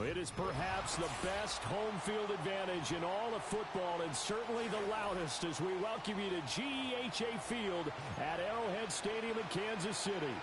It is perhaps the best home field advantage in all of football and certainly the loudest as we welcome you to GEHA Field at Arrowhead Stadium in Kansas City.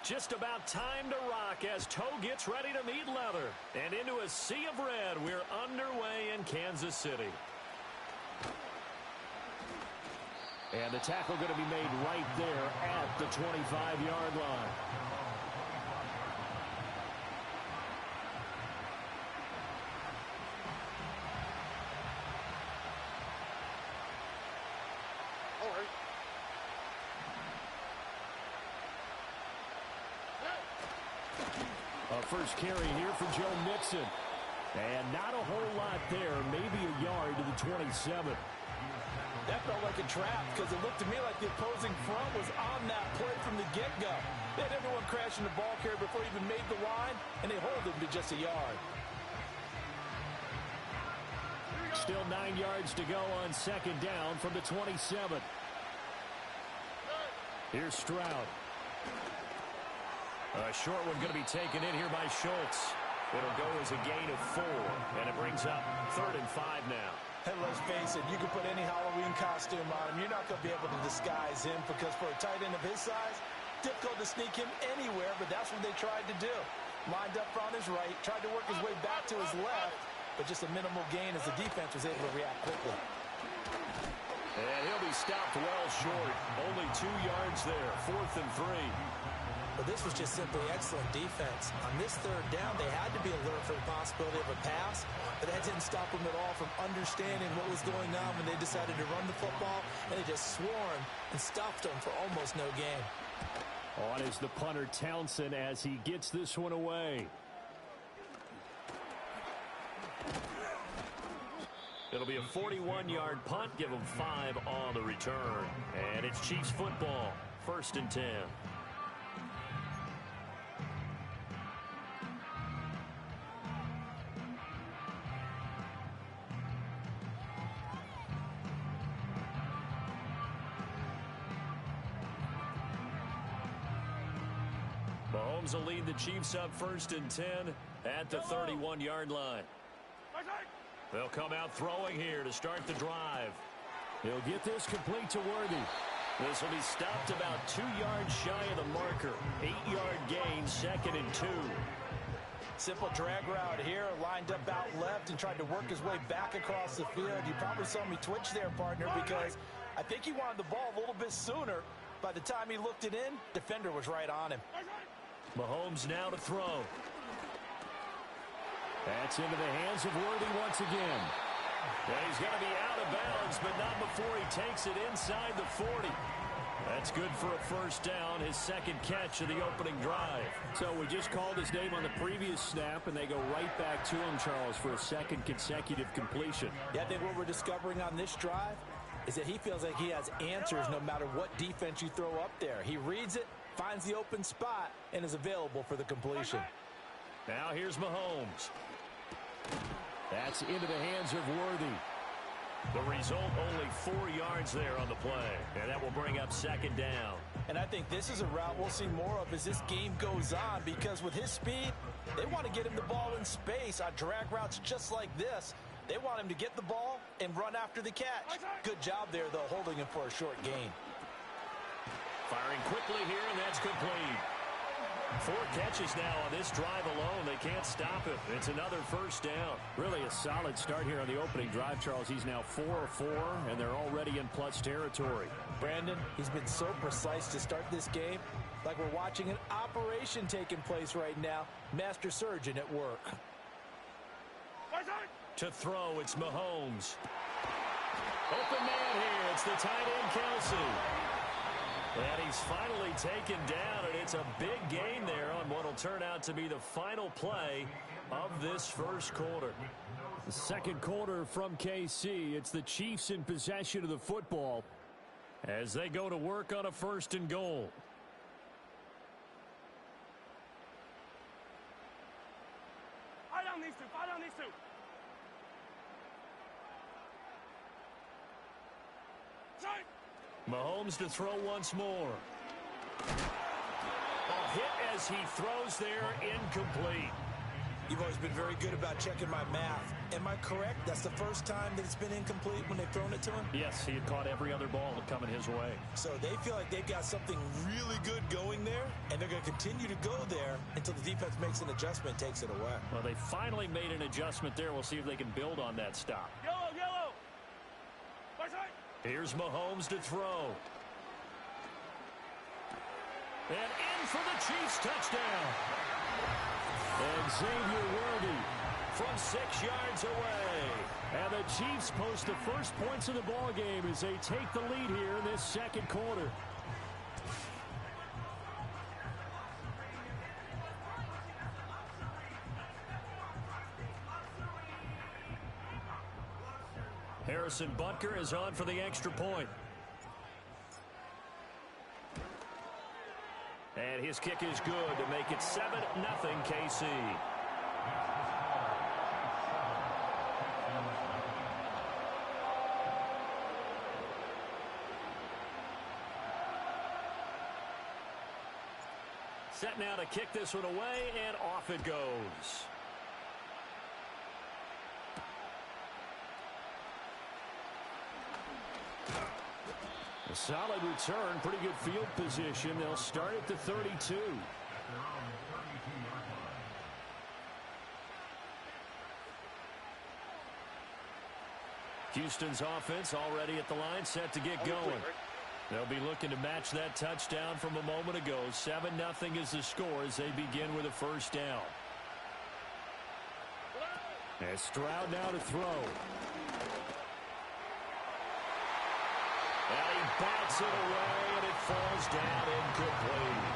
Just about time to rock as toe gets ready to meet leather. And into a sea of red, we're underway in Kansas City. And the tackle going to be made right there at the 25-yard line. First carry here for Joe Mixon. And not a whole lot there, maybe a yard to the 27. That felt like a trap because it looked to me like the opposing front was on that play from the get-go. They had everyone crashing the ball carrier before he even made the line, and they hold him to just a yard. Still 9 yards to go on second down from the 27. Here's Stroud. A short one going to be taken in here by Schultz. It'll go as a gain of 4, and it brings up 3rd and 5 now. And let's face it, you can put any Halloween costume on him. You're not going to be able to disguise him because for a tight end of his size, difficult to sneak him anywhere, but that's what they tried to do. Lined up on his right, tried to work his way back to his left, but just a minimal gain as the defense was able to react quickly. And he'll be stopped well short. Only 2 yards there, 4th and 3. But this was just simply excellent defense. On this 3rd down, they had to be alert for the possibility of a pass, but that didn't stop them at all from understanding what was going on when they decided to run the football, and they just swarmed and stuffed them for almost no gain. On is the punter Townsend as he gets this one away. It'll be a 41-yard punt, give them 5 on the return. And it's Chiefs football, 1st and 10. Mahomes will lead the Chiefs up 1st and 10 at the 31-yard line. They'll come out throwing here to start the drive. He'll get this complete to Worthy. This will be stopped about 2 yards shy of the marker. 8-yard gain, 2nd and 2. Simple drag route here, lined up out left and tried to work his way back across the field. You probably saw me twitch there, partner, because I think he wanted the ball a little bit sooner. By the time he looked it in, defender was right on him. Mahomes now to throw. That's into the hands of Worthy once again. And he's going to be out of bounds, but not before he takes it inside the 40. That's good for a 1st down, his 2nd catch of the opening drive. So we just called his name on the previous snap, and they go right back to him, Charles, for a 2nd consecutive completion. Yeah, I think what we're discovering on this drive is that he feels like he has answers no matter what defense you throw up there. He reads it, finds the open spot, and is available for the completion. Now here's Mahomes. That's into the hands of Worthy. The result, only 4 yards there on the play. And that will bring up 2nd down. And I think this is a route we'll see more of as this game goes on, because with his speed, they want to get him the ball in space on drag routes just like this. They want him to get the ball and run after the catch. Good job there, though, holding him for a short gain. Firing quickly here, and that's complete. 4 catches now on this drive alone. They can't stop him. It's another 1st down. Really a solid start here on the opening drive, Charles. He's now 4 of 4, and they're already in plus territory. Brandon, he's been so precise to start this game, like we're watching an operation taking place right now. Master surgeon at work. To throw, it's Mahomes. Open man here. It's the tight end, Kelsey. And he's finally taken down, and it's a big gain there on what will turn out to be the final play of this first quarter. The second quarter from KC. It's the Chiefs in possession of the football as they go to work on a 1st and goal. Fight on these two. Fight on these two. Mahomes to throw once more. A hit as he throws there, incomplete. You've always been very good about checking my math. Am I correct? That's the first time that it's been incomplete when they've thrown it to him? Yes, he had caught every other ball coming his way. So they feel like they've got something really good going there, and they're going to continue to go there until the defense makes an adjustment and takes it away. Well, they finally made an adjustment there. We'll see if they can build on that stop. Yellow, yellow. Right side. Here's Mahomes to throw. And in for the Chiefs touchdown. And Xavier Worthy from 6 yards away. And the Chiefs post the first points of the ball game as they take the lead here in this second quarter. Harrison Butker is on for the extra point. And his kick is good to make it 7-0 KC. Set now to kick this one away, and off it goes. A solid return, pretty good field position. They'll start at the 32. Houston's offense already at the line, set to get going. They'll be looking to match that touchdown from a moment ago. 7-0 is the score as they begin with a first down. And Stroud now to throw. And he bats it away, and it falls down incomplete.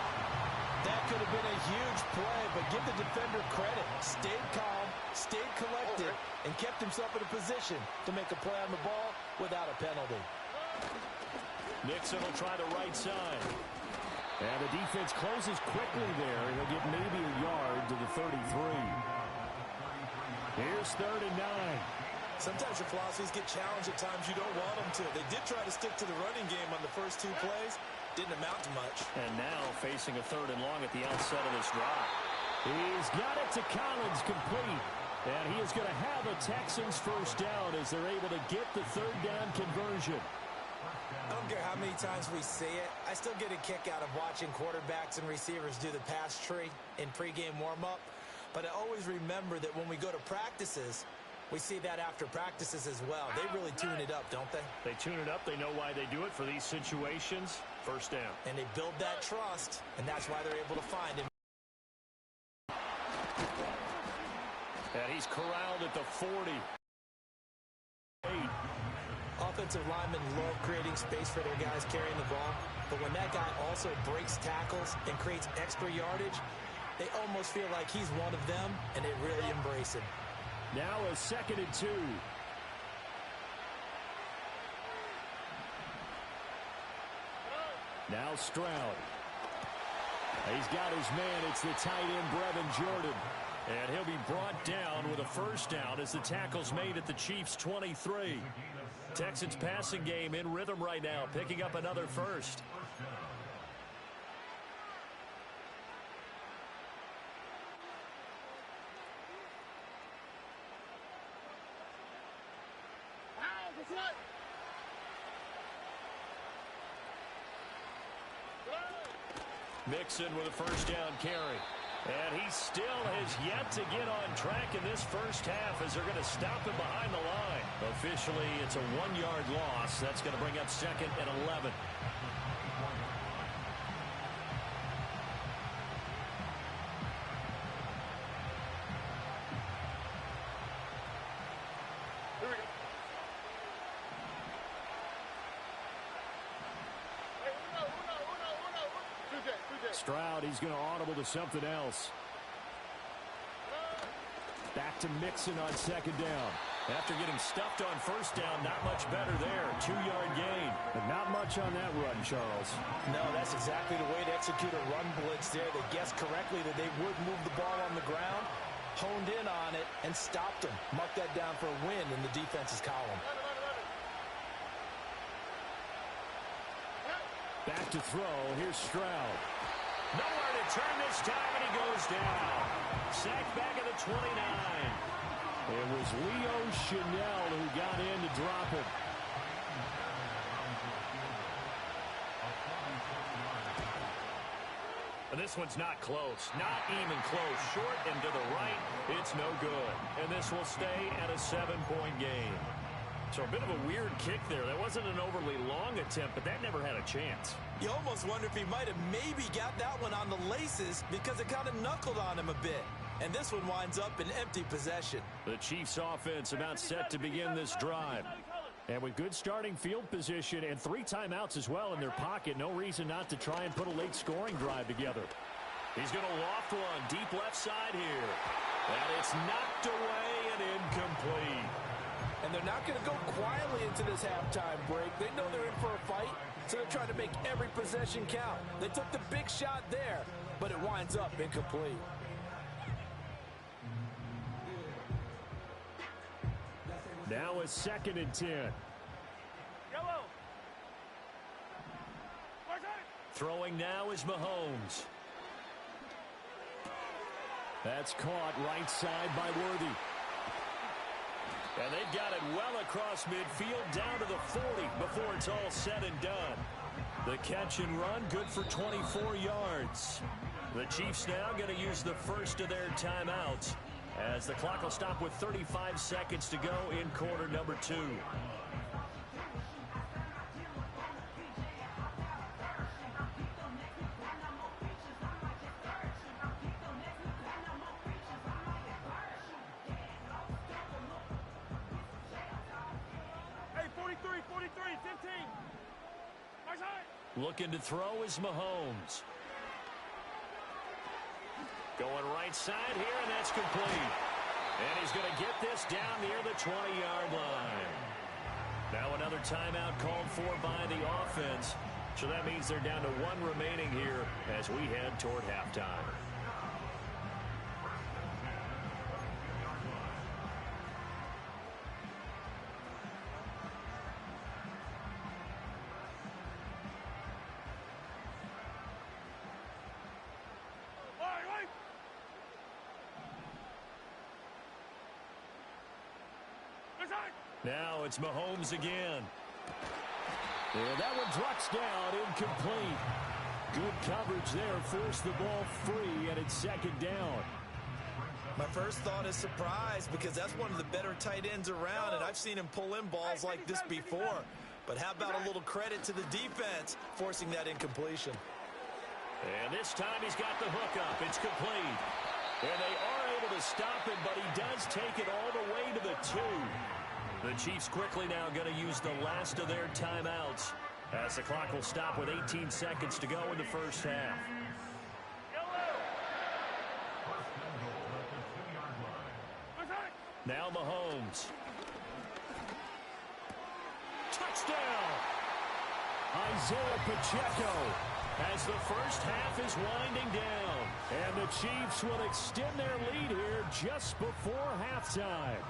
That could have been a huge play, but give the defender credit. Stayed calm, stayed collected, and kept himself in a position to make a play on the ball without a penalty. Nixon will try the right side. And the defense closes quickly there. He'll get maybe a yard to the 33. Here's 3rd and 9. Sometimes your philosophies get challenged at times you don't want them to. They did try to stick to the running game on the first 2 plays. Didn't amount to much. And now facing a 3rd and long at the outset of this drive. He's got it to Collins, complete. And he is going to have a Texans first down as they're able to get the 3rd down conversion. I don't care how many times we see it. I still get a kick out of watching quarterbacks and receivers do the pass tree in pregame warm-up. But I always remember that when we go to practices, we see that after practices as well. They really tune it up, don't they? They tune it up. They know why they do it for these situations. First down. And they build that trust, and that's why they're able to find him. And he's corralled at the 40. Offensive linemen love creating space for their guys carrying the ball. But when that guy also breaks tackles and creates extra yardage, they almost feel like he's one of them, and they really embrace him. Now a 2nd and 2. Now Stroud. He's got his man. It's the tight end, Brevin Jordan. And he'll be brought down with a first down as the tackle's made at the Chiefs' 23. Texans passing game in rhythm right now, picking up another first. Mixon with a first down carry. And he still has yet to get on track in this first half as they're going to stop him behind the line. Officially, it's a 1-yard loss. That's going to bring up 2nd and 11. Stroud, he's going to audible to something else. Back to Mixon on second down. After getting stuffed on first down, not much better there. 2-yard gain. But not much on that run, Charles. No, that's exactly the way to execute a run blitz there. They guessed correctly that they would move the ball on the ground, honed in on it, and stopped them. Mark that down for a win in the defense's column. Back to throw. Here's Stroud. Nowhere to turn this time, and he goes down. Sacked back at the 29. It was Leo Chanel who got in to drop him. And this one's not close. Not even close. Short and to the right. It's no good. And this will stay at a 7-point game. So a bit of a weird kick there. That wasn't an overly long attempt, but that never had a chance. You almost wonder if he might have maybe got that one on the laces because it kind of knuckled on him a bit. And this one winds up in empty possession. The Chiefs offense about set to begin this drive. And with good starting field position and 3 timeouts as well in their pocket, no reason not to try and put a late scoring drive together. He's going to loft one deep left side here. And it's knocked away and incomplete. And they're not going to go quietly into this halftime break. They know they're in for a fight, so they're trying to make every possession count. They took the big shot there, but it winds up incomplete. Now a 2nd and 10. Yellow. Throwing now is Mahomes. That's caught right side by Worthy. And they've got it well across midfield down to the 40 before it's all said and done. The catch and run, good for 24 yards. The Chiefs now going to use the first of their timeouts as the clock will stop with 35 seconds to go in quarter number 2. Hey, 43, 15. My side. Looking to throw is Mahomes. Going right side here, and that's complete. And he's going to get this down near the 20-yard line. Now another timeout called for by the offense. So that means they're down to 1 remaining here as we head toward halftime. Now it's Mahomes again. And that one drops down, incomplete. Good coverage there, forced the ball free, and it's 2nd down. My first thought is surprise because that's one of the better tight ends around, and I've seen him pull in balls like this before. But how about a little credit to the defense forcing that incompletion? And this time he's got the hook up. It's complete. And they are able to stop him, but he does take it all the way to the 2. The Chiefs quickly now going to use the last of their timeouts as the clock will stop with 18 seconds to go in the first half. Now Mahomes. Touchdown! Isaiah Pacheco. As the first half is winding down. And the Chiefs will extend their lead here just before halftime.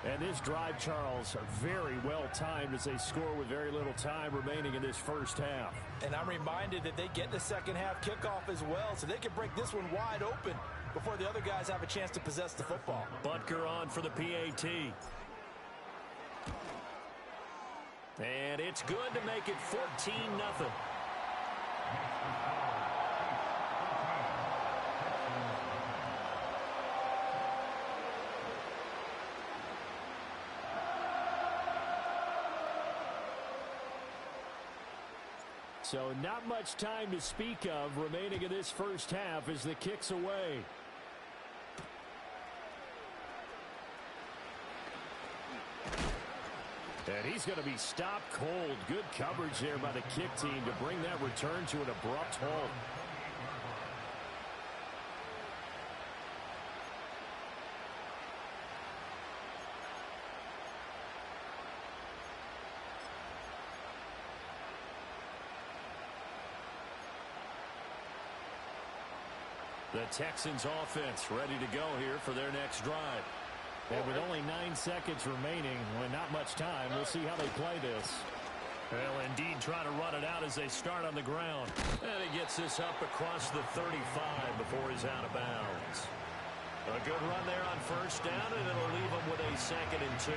And this drive, Charles, very well timed as they score with very little time remaining in this first half. And I'm reminded that they get the second half kickoff as well, so they can break this one wide open before the other guys have a chance to possess the football. Butker on for the PAT. And it's good to make it 14-0. So not much time to speak of remaining in this first half as the kick's away. And he's going to be stopped cold. Good coverage there by the kick team to bring that return to an abrupt halt. The Texans offense ready to go here for their next drive. And with only 9 seconds remaining, well, not much time, we'll see how they play this. Well, indeed, trying to run it out as they start on the ground. And he gets this up across the 35 before he's out of bounds. A good run there on first down, and it'll leave them with a 2nd and 2.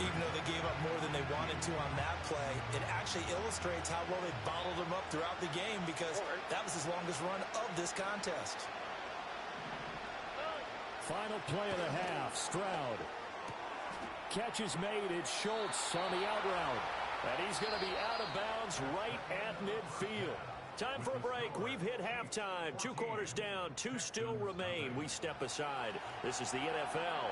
Even though they gave up more than they wanted to on that play, it actually illustrates how well they bottled them up throughout the game because that was his longest run of this contest. Final play of the half, Stroud. Catch is made, it's Schultz on the out route. And he's going to be out of bounds right at midfield. Time for a break. We've hit halftime. 2 quarters down, 2 still remain. We step aside. This is the NFL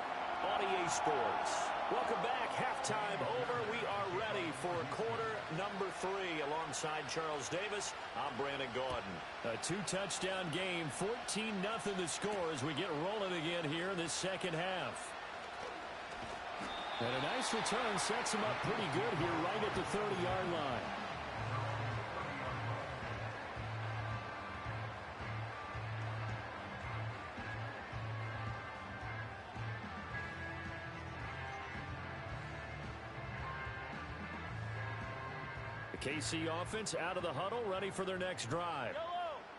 on EA Sports. Welcome back. Halftime over. We are ready for quarter number 3. Alongside Charles Davis, I'm Brandon Gaudin. A 2-touchdown game, 14-0 the score as we get rolling again here in this second half. And a nice return sets him up pretty good here right at the 30-yard line. The KC offense out of the huddle, ready for their next drive.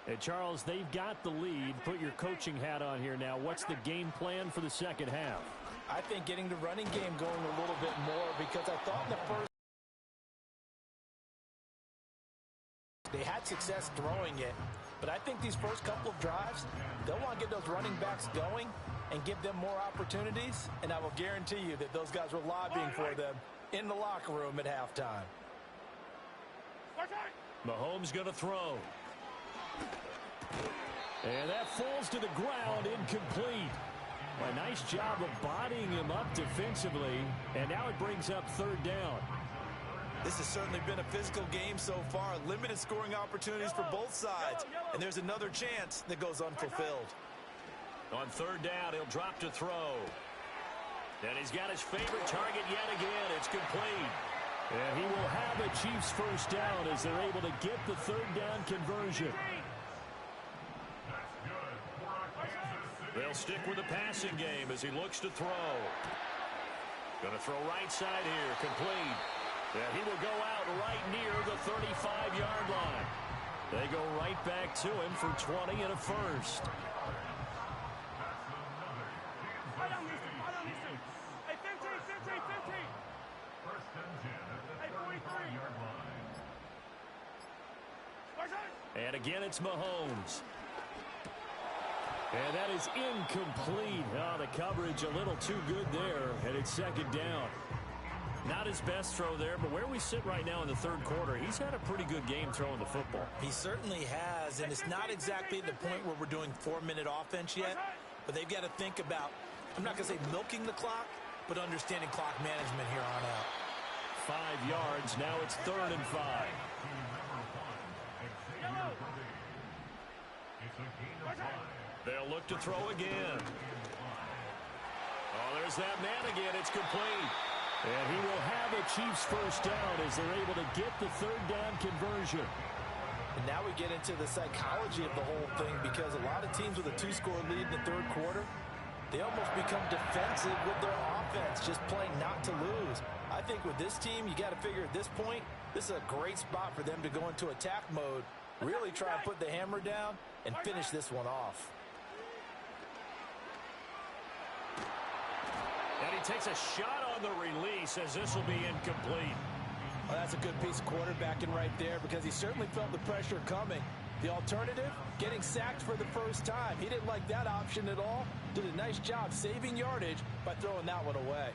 And Charles, they've got the lead. Put your coaching hat on here now. What's the game plan for the second half? I think getting the running game going a little bit more because I thought in the first they had success throwing it. But I think these first couple of drives, they'll want to get those running backs going and give them more opportunities. And I will guarantee you that those guys were lobbying for them in the locker room at halftime. Mahomes going to throw. And that falls to the ground, incomplete. A nice job of bodying him up defensively, and now it brings up 3rd down. This has certainly been a physical game so far. Limited scoring opportunities for both sides, and there's another chance that goes unfulfilled. On 3rd down, he'll drop to throw. And he's got his favorite target yet again. It's complete. And he will have a Chiefs first down as they're able to get the 3rd down conversion. They'll stick with the passing game as he looks to throw. Going to throw right side here, complete. And he will go out right near the 35-yard line. They go right back to him for 20 and a first. Hey, 15. First and 10 at the 35-yard line. And again, it's Mahomes. And that is incomplete. Oh, the coverage a little too good there, and it's 2nd down. Not his best throw there, but where we sit right now in the 3rd quarter, he's had a pretty good game throwing the football. He certainly has, and it's not exactly at the point where we're doing 4-minute offense yet, but they've got to think about, I'm not going to say milking the clock, but understanding clock management here on out. 5 yards, now it's 3rd and 5. They'll look to throw again. Oh, there's that man again. It's complete. And he will have a Chiefs first down as they're able to get the 3rd down conversion. And now we get into the psychology of the whole thing because a lot of teams with a 2-score lead in the 3rd quarter, they almost become defensive with their offense, just playing not to lose. I think with this team, you got to figure at this point, this is a great spot for them to go into attack mode, really try and put the hammer down and finish this one off. And he takes a shot on the release as this will be incomplete. Well, that's a good piece of quarterbacking right there because he certainly felt the pressure coming. The alternative, getting sacked for the first time. He didn't like that option at all. Did a nice job saving yardage by throwing that one away.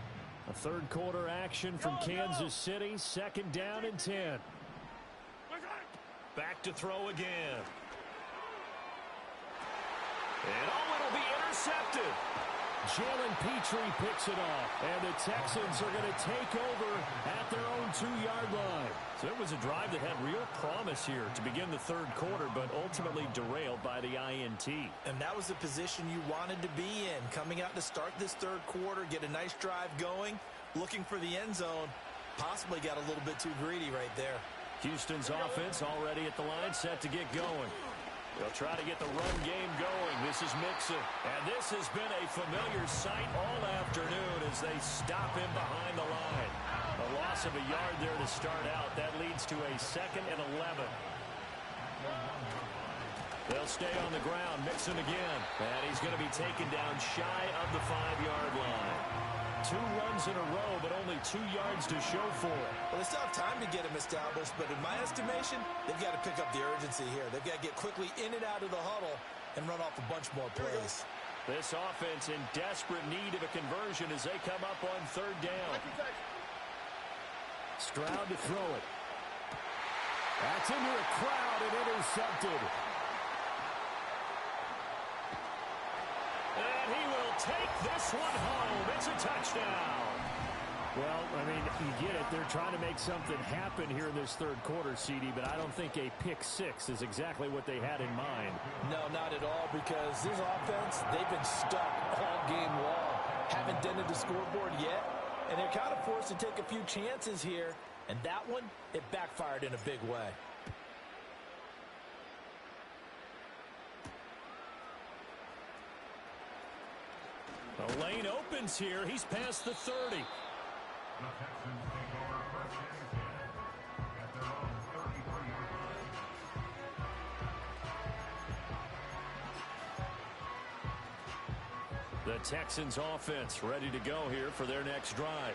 A 3rd quarter action from Kansas City. 2nd down and 10. Back to throw again. And it'll be intercepted. Jalen Petrie picks it off, and the Texans are going to take over at their own 2-yard line. So it was a drive that had real promise here to begin the 3rd quarter, but ultimately derailed by the INT. And that was the position you wanted to be in, coming out to start this 3rd quarter, get a nice drive going, looking for the end zone, possibly got a little bit too greedy right there. Houston's offense already at the line, set to get going. They'll try to get the run game going. This is Mixon. And this has been a familiar sight all afternoon as they stop him behind the line. A loss of a yard there to start out. That leads to a 2nd and 11. They'll stay on the ground. Mixon again. And he's going to be taken down shy of the 5-yard line. 2 runs in a row, but only 2 yards to show for it. Well, they still have time to get him established, but in my estimation, they've got to pick up the urgency here. They've got to get quickly in and out of the huddle and run off a bunch more plays. This offense in desperate need of a conversion as they come up on 3rd down. Stroud to throw it. That's into a crowd and intercepted. And he will take this one home. It's a touchdown. Well, I mean, you get it. They're trying to make something happen here in this 3rd quarter, CD, but I don't think a pick 6 is exactly what they had in mind. No, not at all, because this offense, they've been stuck all game long. Haven't dented the scoreboard yet, and they're kind of forced to take a few chances here, and that one, it backfired in a big way. The lane opens here. He's past the 30. The Texans offense ready to go here for their next drive.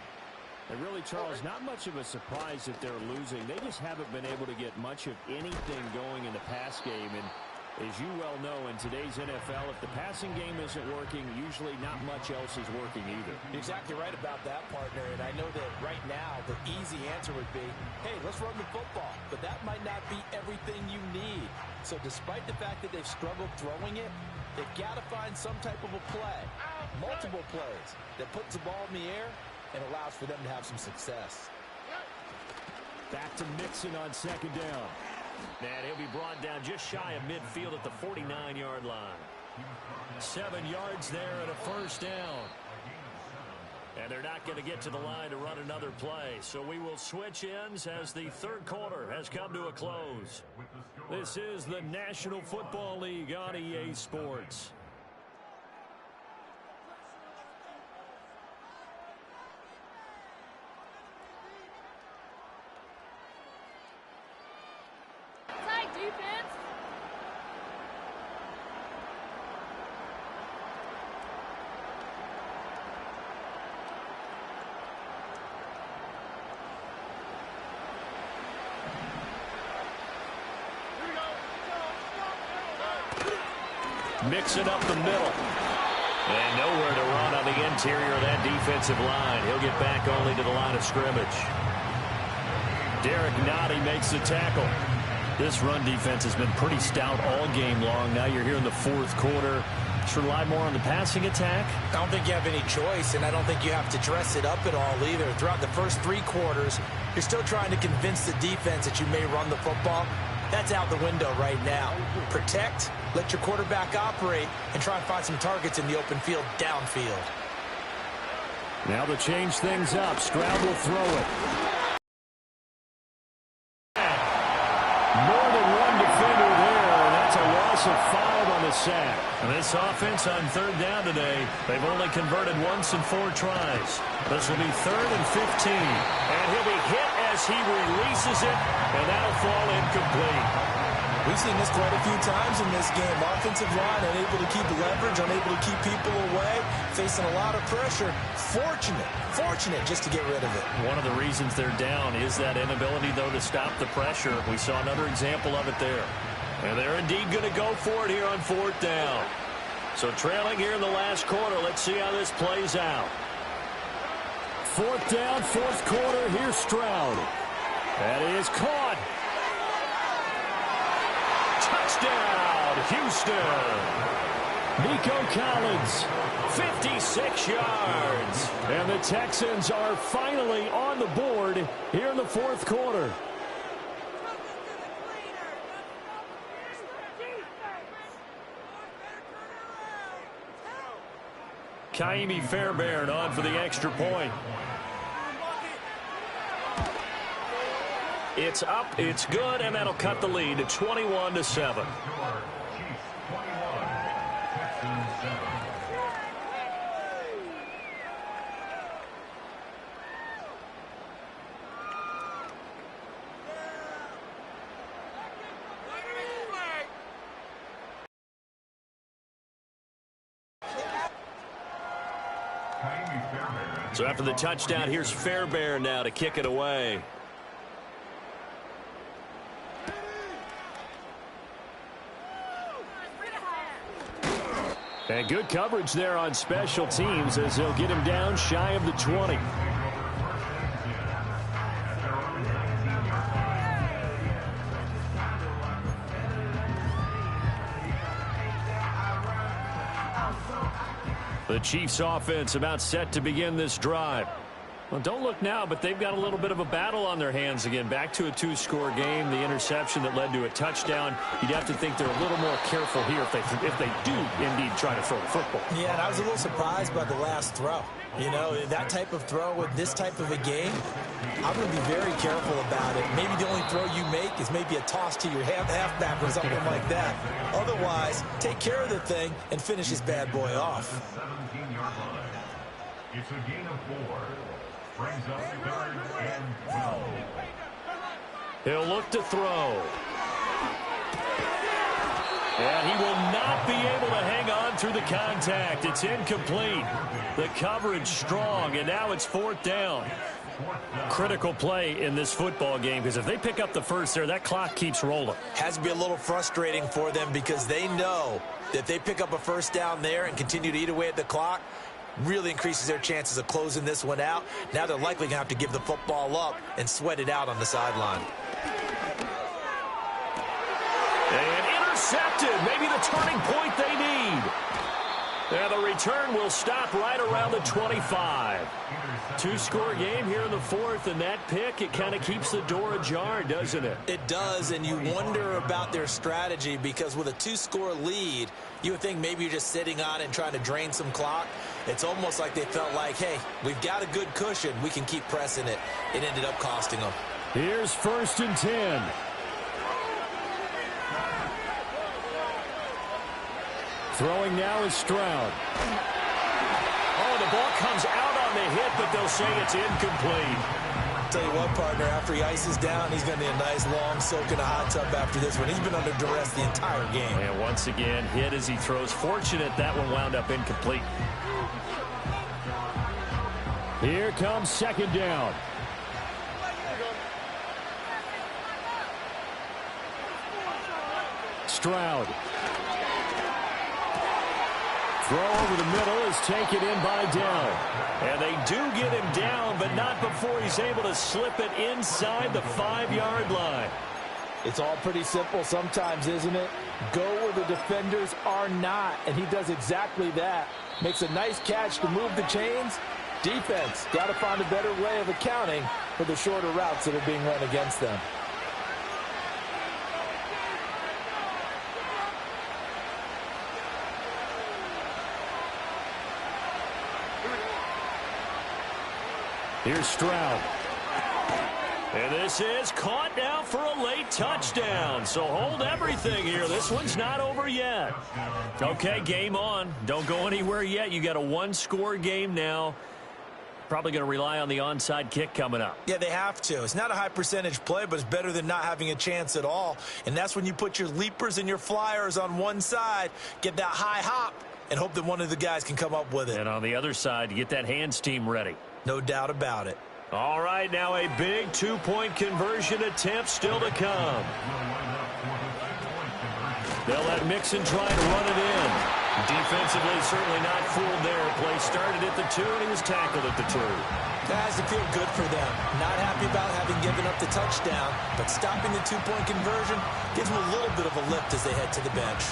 And really, Charles, not much of a surprise that they're losing. They just haven't been able to get much of anything going in the pass game. And as you well know, in today's NFL, if the passing game isn't working, usually not much else is working either. You're exactly right about that, partner. And I know that right now the easy answer would be, hey, let's run the football. But that might not be everything you need. So despite the fact that they've struggled throwing it, they've got to find some type of a play, multiple plays, that puts the ball in the air and allows for them to have some success. Back to Mixon on 2nd down. And he'll be brought down just shy of midfield at the 49-yard line. 7 yards there and a 1st down. And they're not going to get to the line to run another play. So we will switch ends as the 3rd quarter has come to a close. This is the National Football League on EA Sports. Defense. Mix it up the middle. And nowhere to run on the interior of that defensive line. He'll get back only to the line of scrimmage. Derek Nottie makes the tackle. This run defense has been pretty stout all game long. Now you're here in the 4th quarter. Should rely more on the passing attack? I don't think you have any choice, and I don't think you have to dress it up at all either. Throughout the first 3 quarters, you're still trying to convince the defense that you may run the football. That's out the window right now. Protect, let your quarterback operate, and try and find some targets in the open field downfield. Now to change things up, Stroud will throw it. More than one defender there, and that's a loss of 5 on the sack. And this offense on 3rd down today, they've only converted once in 4 tries. This will be 3rd and 15. And he'll be hit as he releases it, and that'll fall incomplete. We've seen this quite a few times in this game. Offensive line unable to keep leverage, unable to keep people away, facing a lot of pressure. Fortunate just to get rid of it. One of the reasons they're down is that inability, though, to stop the pressure. We saw another example of it there. And they're indeed going to go for it here on 4th down. So trailing here in the last quarter. Let's see how this plays out. 4th down, 4th quarter. Here's Stroud. That is caught. Touchdown, Houston. Nico Collins, 56 yards. And the Texans are finally on the board here in the 4th quarter. Kaimi Fairbairn on for the extra point. It's up, it's good, and that'll cut the lead to 21-7. So after the touchdown, here's Fairbairn now to kick it away. And good coverage there on special teams as they'll get him down shy of the 20. The Chiefs offense about set to begin this drive. Well, don't look now, but they've got a little bit of a battle on their hands again. Back to a two-score game. The interception that led to a touchdown. You'd have to think they're a little more careful here if they do indeed try to throw the football. Yeah, and I was a little surprised by the last throw. You know, that type of throw with this type of a game, I'm going to be very careful about it. Maybe the only throw you make is maybe a toss to your halfback or something like that. Otherwise, take care of the thing and finish this bad boy off. 17-yard line. It's a gain of 4. Brings up 3rd and 12. He'll look to throw. And he will not be able to hang on through the contact. It's incomplete. The coverage strong, and now it's 4th down. Critical play in this football game, because if they pick up the first there, that clock keeps rolling. Has to be a little frustrating for them because they know that if they pick up a first down there and continue to eat away at the clock, really increases their chances of closing this one out. Now they're likely going to have to give the football up and sweat it out on the sideline. And intercepted. Maybe the turning point they need. And the return will stop right around the 25. Two-score game here in the 4th, and that pick, it kind of keeps the door ajar, doesn't it? It does, and you wonder about their strategy because with a 2-score lead, you would think maybe you're just sitting on it and trying to drain some clock. It's almost like they felt like, hey, we've got a good cushion. We can keep pressing it. It ended up costing them. Here's 1st and 10. Throwing now is Stroud. Oh, the ball comes out on the hit, but they'll say it's incomplete. Tell you what, partner, after he ices down, he's going to need a nice long soak in a hot tub after this one. He's been under duress the entire game. And once again, hit as he throws. Fortunate that one wound up incomplete. Here comes 2nd down. Stroud. Throw over the middle is taken in by Dell. And they do get him down, but not before he's able to slip it inside the 5-yard line. It's all pretty simple sometimes, isn't it? Go where the defenders are not, and he does exactly that. Makes a nice catch to move the chains. Defense, got to find a better way of accounting for the shorter routes that are being run against them. Here's Stroud. And this is caught now for a late touchdown. So hold everything here. This one's not over yet. Okay, game on. Don't go anywhere yet. You got a 1-score game now. Probably going to rely on the onside kick coming up. Yeah, they have to. It's not a high percentage play, but it's better than not having a chance at all. And that's when you put your leapers and your flyers on one side, get that high hop, and hope that one of the guys can come up with it. And on the other side, get that hands team ready. No doubt about it. All right, now a big 2-point conversion attempt still to come. They'll let Mixon try to run it in. Defensively, certainly not fooled there. Play started at the 2, and he was tackled at the 2. That has to feel good for them. Not happy about having given up the touchdown, but stopping the 2-point conversion gives them a little bit of a lift as they head to the bench.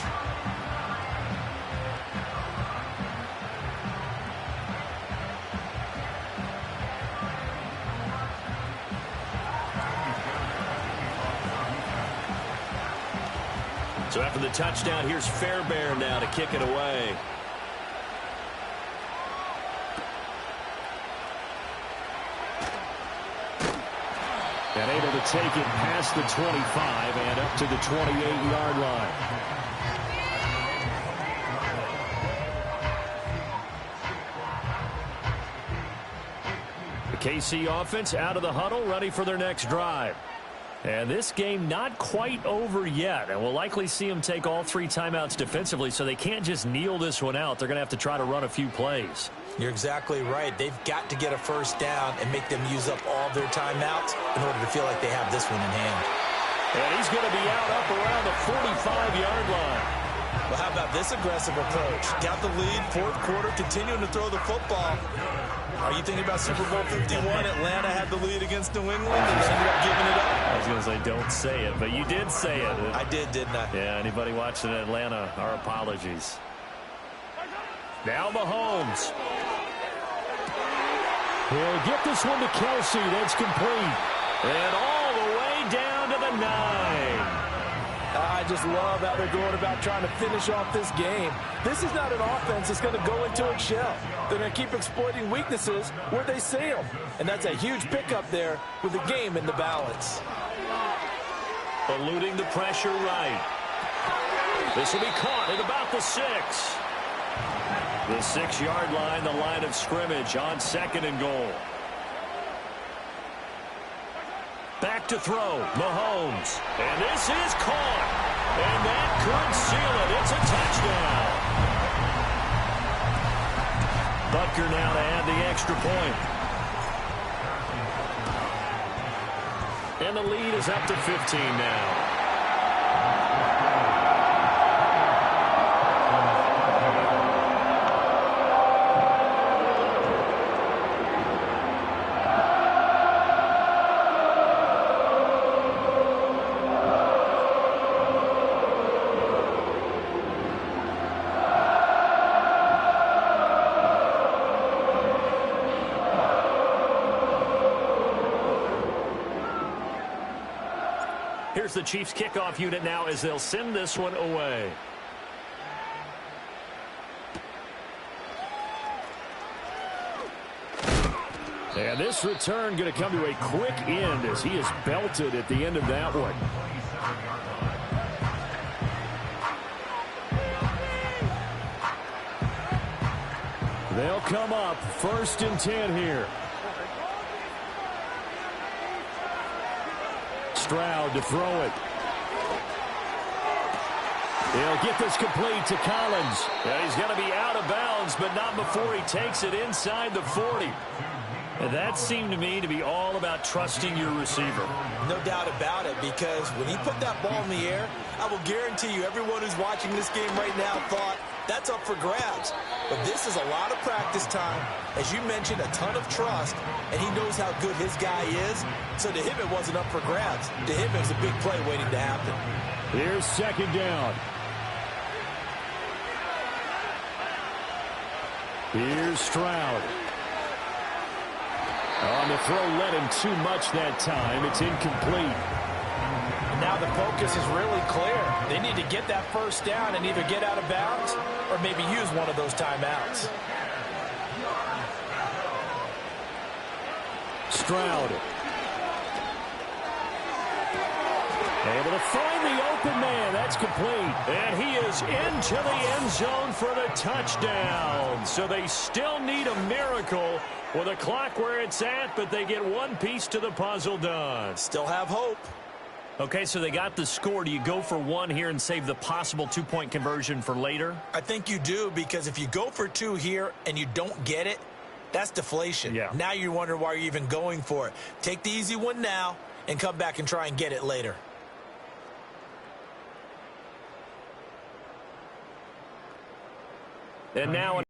So after the touchdown, here's Fairbairn now to kick it away. And able to take it past the 25 and up to the 28-yard line. The KC offense out of the huddle, ready for their next drive. And this game not quite over yet. And we'll likely see them take all 3 timeouts defensively, so they can't just kneel this one out. They're going to have to try to run a few plays. You're exactly right. They've got to get a first down and make them use up all their timeouts in order to feel like they have this one in hand. And he's going to be out up around the 45-yard line. Well, how about this aggressive approach? Got the lead, fourth quarter, continuing to throw the football. Are you thinking about Super Bowl 51? Atlanta had the lead against New England and they ended up giving it up. I was going to say, don't say it, but you did say it. I did, didn't I? Yeah, anybody watching Atlanta, our apologies. Now Mahomes. He'll get this one to Kelsey. That's complete. And all the way down to the 9. I just love how they're going about trying to finish off this game. This is not an offense that's going to go into its shell. They're going to keep exploiting weaknesses where they see them. And that's a huge pickup there with the game in the balance. Eluding the pressure right. This will be caught at about the 6. The 6-yard line, the line of scrimmage on 2nd and goal. Back to throw, Mahomes. And this is caught. And that could seal it. It's a touchdown. Butker now to add the extra point. And the lead is up to 15 now. Here's the Chiefs kickoff unit now as they'll send this one away. And this return going to come to a quick end as he is belted at the end of that one. They'll come up 1st and 10 here. Stroud to throw it. He'll get this complete to Collins. Yeah, he's going to be out of bounds, but not before he takes it inside the 40. And that seemed to me to be all about trusting your receiver. No doubt about it, because when he put that ball in the air, I will guarantee you everyone who's watching this game right now thought that's up for grabs. But this is a lot of practice time. As you mentioned, a ton of trust, and he knows how good his guy is. So to him, it wasn't up for grabs. To him, it was a big play waiting to happen. Here's 2nd down. Here's Stroud. On the throw, led him too much that time. It's incomplete. And now the focus is really clear. They need to get that first down and either get out of bounds or maybe use one of those timeouts. Stroud. Able to find the open man. That's complete. And he is into the end zone for the touchdown. So they still need a miracle with the clock where it's at, but they get one piece to the puzzle done. Still have hope. Okay, so they got the score. Do you go for 1 here and save the possible 2-point conversion for later? I think you do, because if you go for 2 here and you don't get it, that's deflation. Yeah. Now you wonder why you're even going for it. Take the easy one now and come back and try and get it later. And now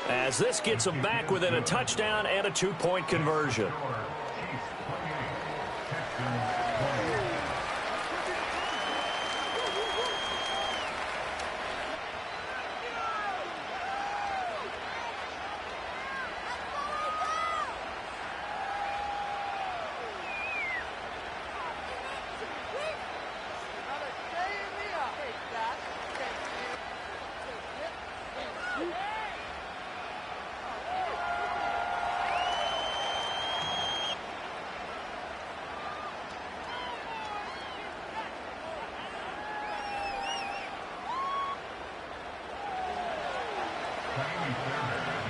as this gets them back within a touchdown and a 2-point conversion.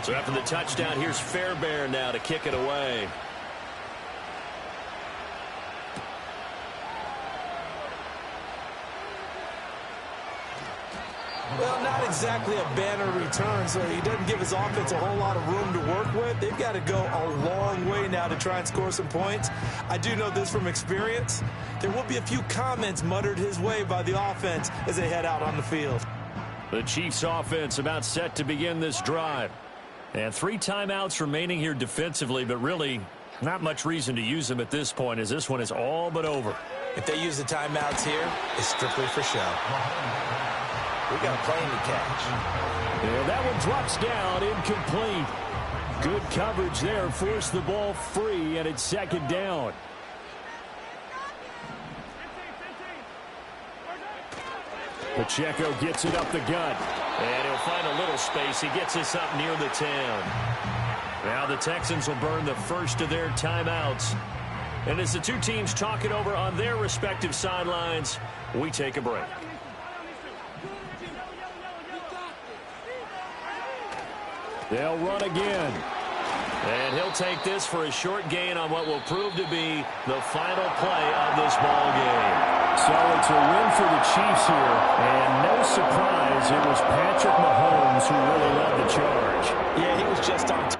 So after the touchdown, here's Fairbairn now to kick it away. Well, not exactly a banner return, so he doesn't give his offense a whole lot of room to work with. They've got to go a long way now to try and score some points. I do know this from experience. There will be a few comments muttered his way by the offense as they head out on the field. The Chiefs offense about set to begin this drive. And 3 timeouts remaining here defensively, but really not much reason to use them at this point as this one is all but over. If they use the timeouts here, it's strictly for show. We got a plane to catch. And that one drops down, incomplete. Good coverage there, forced the ball free, and it's second down. Pacheco gets it up the gut. And he'll find a little space. He gets this up near the 10. Now the Texans will burn the first of their timeouts. And as the two teams talk it over on their respective sidelines, we take a break. They'll run again. And he'll take this for a short gain on what will prove to be the final play of this ball game. So it's a win for the Chiefs here, and no surprise, it was Patrick Mahomes who really led the charge. Yeah, he was just on time.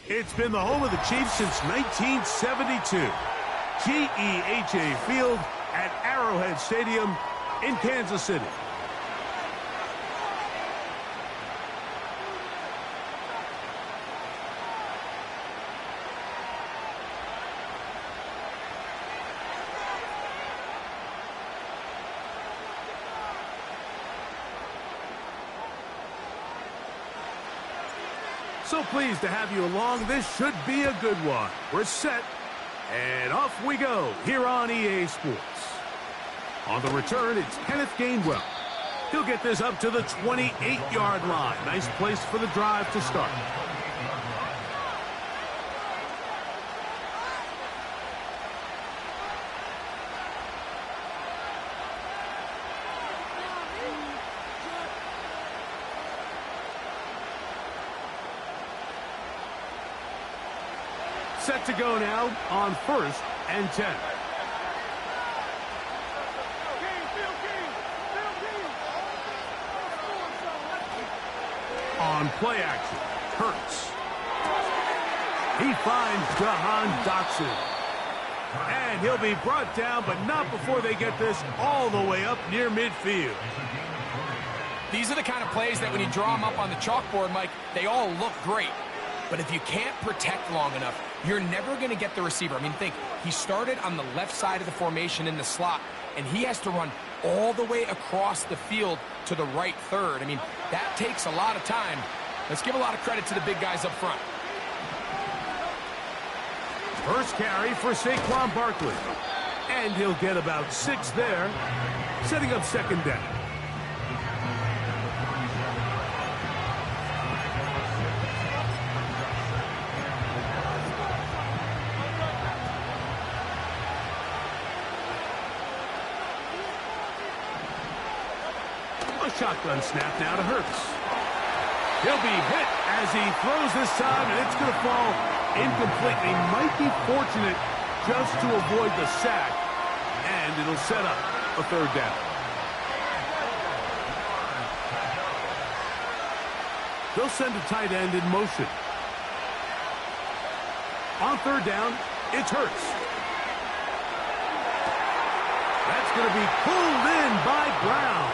It's been the home of the Chiefs since 1972. GEHA Field at Arrowhead Stadium in Kansas City. So pleased to have you along. This should be a good one. We're set, and off we go here on EA Sports. On the return, it's Kenneth Gainwell. He'll get this up to the 28-yard line. Nice place for the drive to start. Set to go now on 1st and 10. On play action, Hurts. He finds Jahan Dotson. And he'll be brought down, but not before they get this all the way up near midfield. These are the kind of plays that when you draw them up on the chalkboard, Mike, they all look great. But if you can't protect long enough, you're never going to get the receiver. I mean, think, he started on the left side of the formation in the slot, and he has to run all the way across the field to the right third. I mean, that takes a lot of time. Let's give a lot of credit to the big guys up front. First carry for Saquon Barkley. And he'll get about 6 there, setting up second down. Shotgun snap now to Hurts. He'll be hit as he throws this time, and it's going to fall incomplete. He might be fortunate just to avoid the sack, and it'll set up a third down. They'll send a tight end in motion. On third down, it's Hurts. That's going to be pulled in by Brown.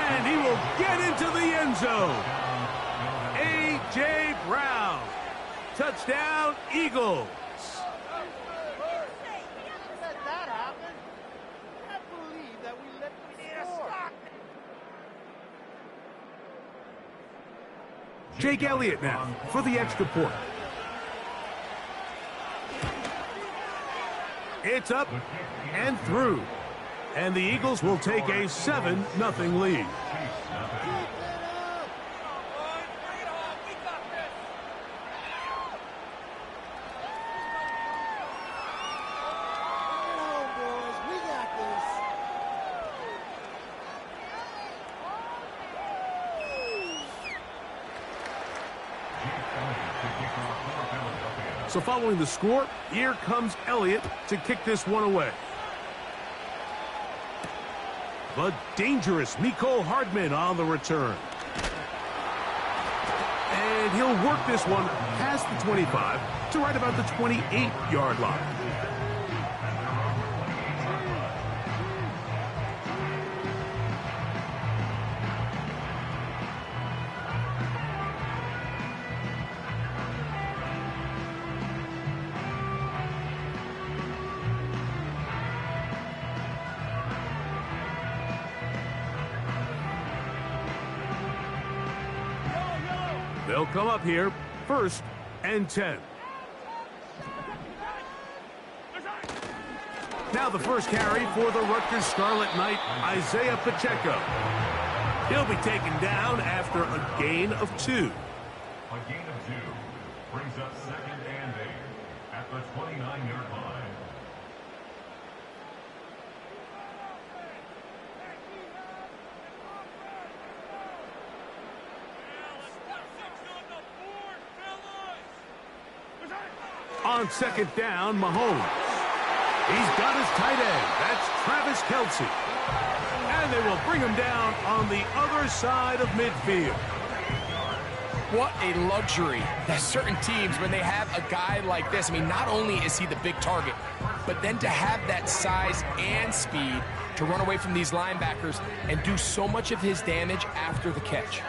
And he will get into the end zone. A.J. Brown. Touchdown, Eagles. That happened. I can't believe that we let them score. Jake Elliott now for the extra point. It's up and through. And the Eagles will take a 7-0 lead. So following the score, here comes Elliott to kick this one away. The dangerous Mecole Hardman on the return. And he'll work this one past the 25 to right about the 28-yard line. They'll come up here, 1st and 10. Now the first carry for the Rutgers Scarlet Knight, Isaiah Pacheco. He'll be taken down after a gain of 2. A gain of 2 brings up 2nd and 8 at the 29-yard line. On 2nd down, Mahomes. He's got his tight end. That's Travis Kelce. And they will bring him down on the other side of midfield. What a luxury that certain teams, when they have a guy like this, I mean, not only is he the big target, but then to have that size and speed to run away from these linebackers and do so much of his damage after the catch.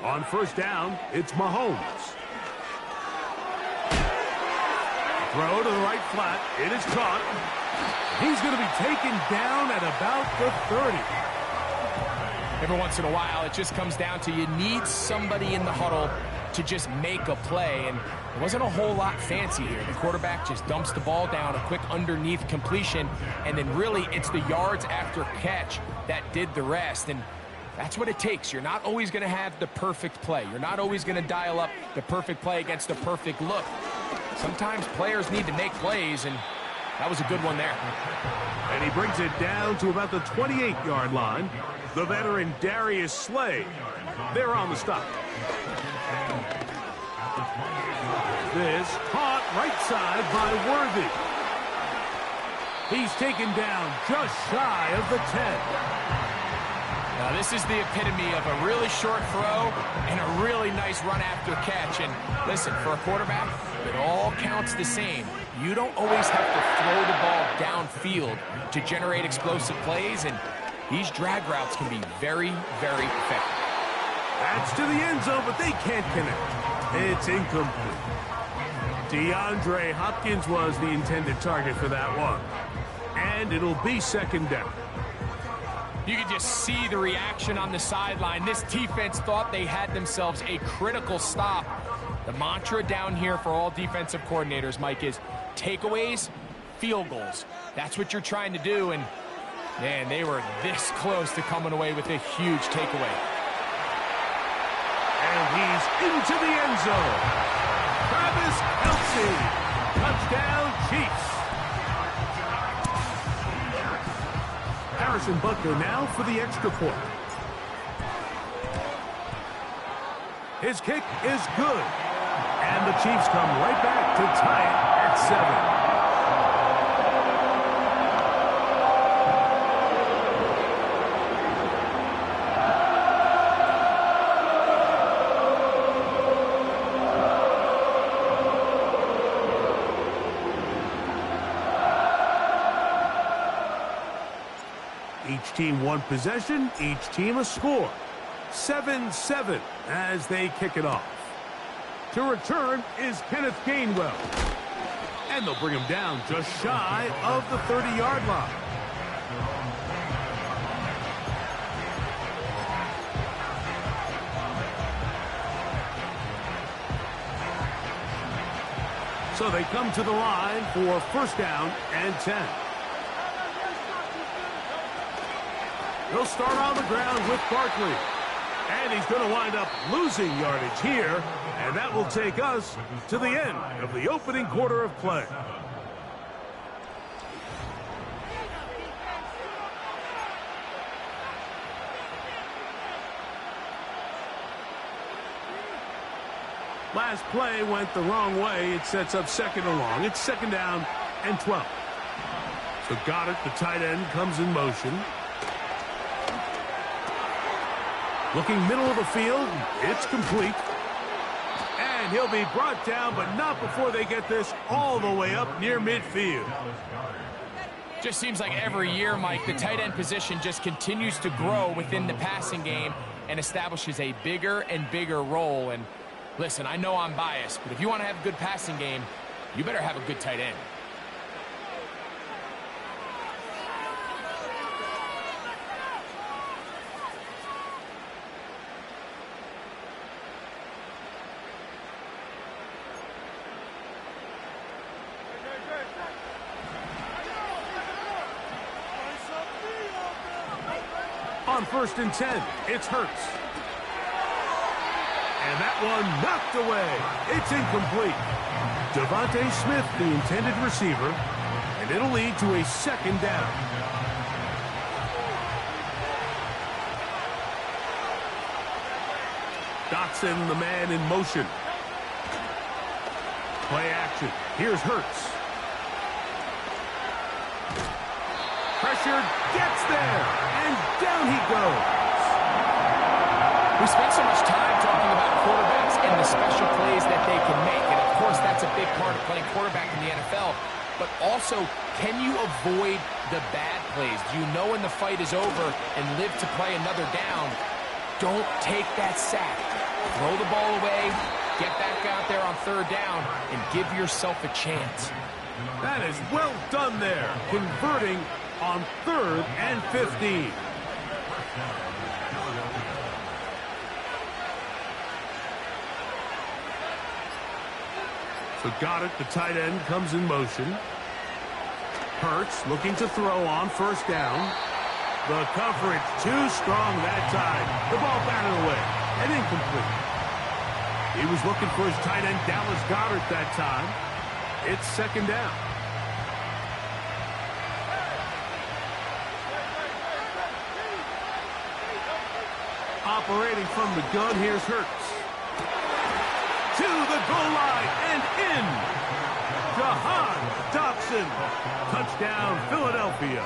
On first down, it's Mahomes. Throw to the right flat. It is caught. He's going to be taken down at about the 30. Every once in a while, it just comes down to you need somebody in the huddle to just make a play, and it wasn't a whole lot fancy here. The quarterback just dumps the ball down, a quick underneath completion, and then really it's the yards after catch that did the rest, and that's what it takes. You're not always going to have the perfect play. You're not always going to dial up the perfect play against the perfect look. Sometimes players need to make plays, and that was a good one there. And he brings it down to about the 28-yard line. The veteran Darius Slay, they're on the stop. This caught right side by Worthy. He's taken down just shy of the 10. Now, this is the epitome of a really short throw and a really nice run after catch. And listen, for a quarterback, it all counts the same. You don't always have to throw the ball downfield to generate explosive plays, and these drag routes can be very, very effective. That's to the end zone, but they can't connect. It's incomplete. DeAndre Hopkins was the intended target for that one. And it'll be second down. You can just see the reaction on the sideline. This defense thought they had themselves a critical stop. The mantra down here for all defensive coordinators, Mike, is takeaways, field goals. That's what you're trying to do, and man, they were this close to coming away with a huge takeaway. And he's into the end zone. Travis Kelce, touchdown Chiefs. Harrison Butker now for the extra point. His kick is good. And the Chiefs come right back to tie it at 7. Each team one possession, each team a score. 7-7 as they kick it off. To return is Kenneth Gainwell. And they'll bring him down just shy of the 30-yard line. So they come to the line for first down and 10. They'll start on the ground with Barkley. And he's going to wind up losing yardage here. And that will take us to the end of the opening quarter of play. Last play went the wrong way. It sets up second and long. It's second down and 12. So Goddard, the tight end, comes in motion. Looking middle of the field, it's complete. And he'll be brought down, but not before they get this all the way up near midfield. Just seems like every year, Mike, the tight end position just continues to grow within the passing game and establishes a bigger and bigger role. And listen, I know I'm biased, but if you want to have a good passing game, you better have a good tight end. On first and 10, it's Hurts. And that one knocked away. It's incomplete. Devontae Smith, the intended receiver, and it'll lead to a second down. Dotson, the man in motion. Play action. Here's Hurts. Pressure gets there, and down he goes. We spent so much time talking about quarterbacks and the special plays that they can make, and of course that's a big part of playing quarterback in the NFL, but also, can you avoid the bad plays? Do you know when the fight is over and live to play another down? Don't take that sack. Throw the ball away, get back out there on third down, and give yourself a chance. That is well done there, converting on 3rd and 15. So got it, the tight end comes in motion. Hurts looking to throw on 1st down. The coverage too strong that time. The ball batted away and incomplete. He was looking for his tight end Dallas Goedert that time. It's 2nd down. Operating from the gun, here's Hurts. To the goal line and in. Jahan Dotson. Touchdown, Philadelphia.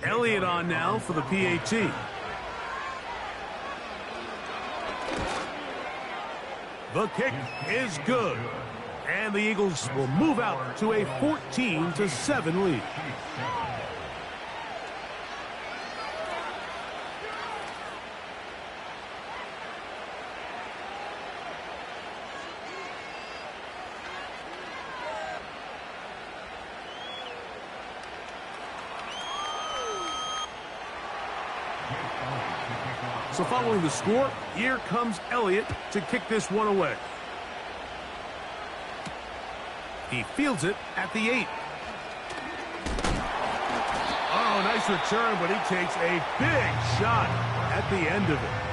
Elliott on now for the PAT. The kick is good. And the Eagles will move out to a 14-7 lead. So following the score, here comes Elliott to kick this one away. He fields it at the 8. Oh, nice return, but he takes a big shot at the end of it.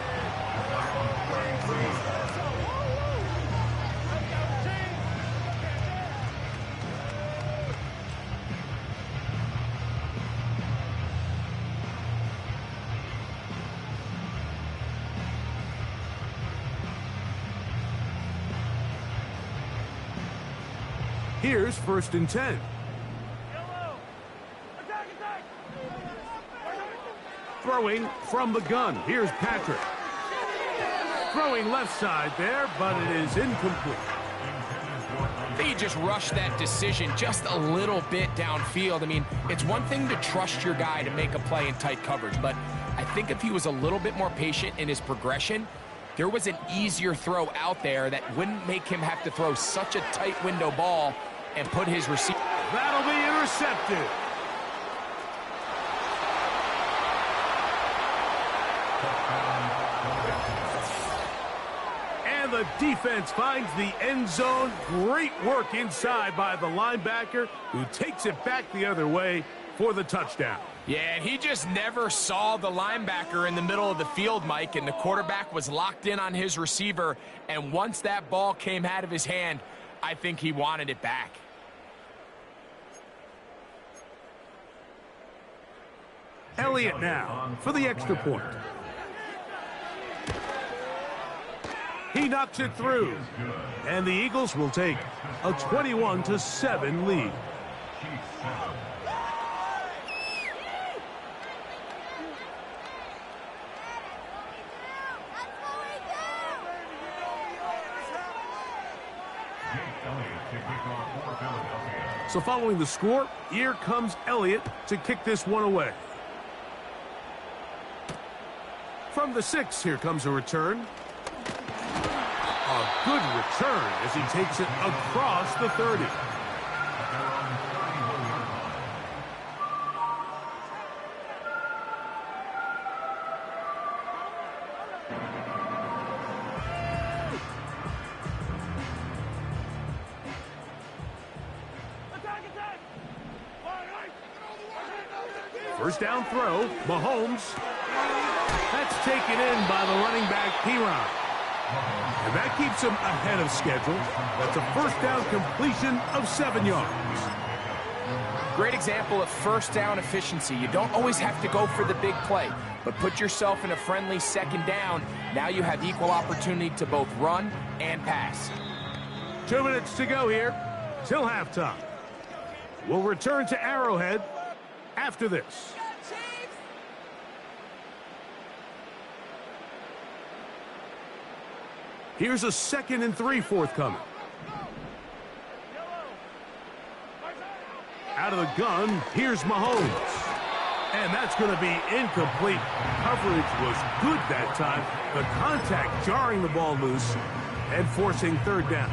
Here's 1st and 10. Throwing from the gun. Here's Patrick. Throwing left side there, but it is incomplete. He just rushed that decision just a little bit downfield. I mean, it's one thing to trust your guy to make a play in tight coverage, but I think if he was a little bit more patient in his progression, there was an easier throw out there that wouldn't make him have to throw such a tight window ball and put his receiver. That'll be intercepted. And the defense finds the end zone. Great work inside by the linebacker, who takes it back the other way for the touchdown. Yeah, he just never saw the linebacker in the middle of the field, Mike, and the quarterback was locked in on his receiver, and once that ball came out of his hand, I think he wanted it back. Elliott now for the extra point. He knocks it through, and the Eagles will take a 21-7 lead. So following the score, here comes Elliott to kick this one away. From the 6, here comes a return. A good return as he takes it across the 30. First down throw, Mahomes. That's taken in by the running back, Piron. And that keeps him ahead of schedule. That's a first down completion of 7 yards. Great example of first down efficiency. You don't always have to go for the big play, but put yourself in a friendly second down. Now you have equal opportunity to both run and pass. 2 minutes to go here till halftime. We'll return to Arrowhead after this. Here's a 2nd and 3 forthcoming. Out of the gun, here's Mahomes. And that's going to be incomplete. Coverage was good that time. The contact jarring the ball loose and forcing 3rd down.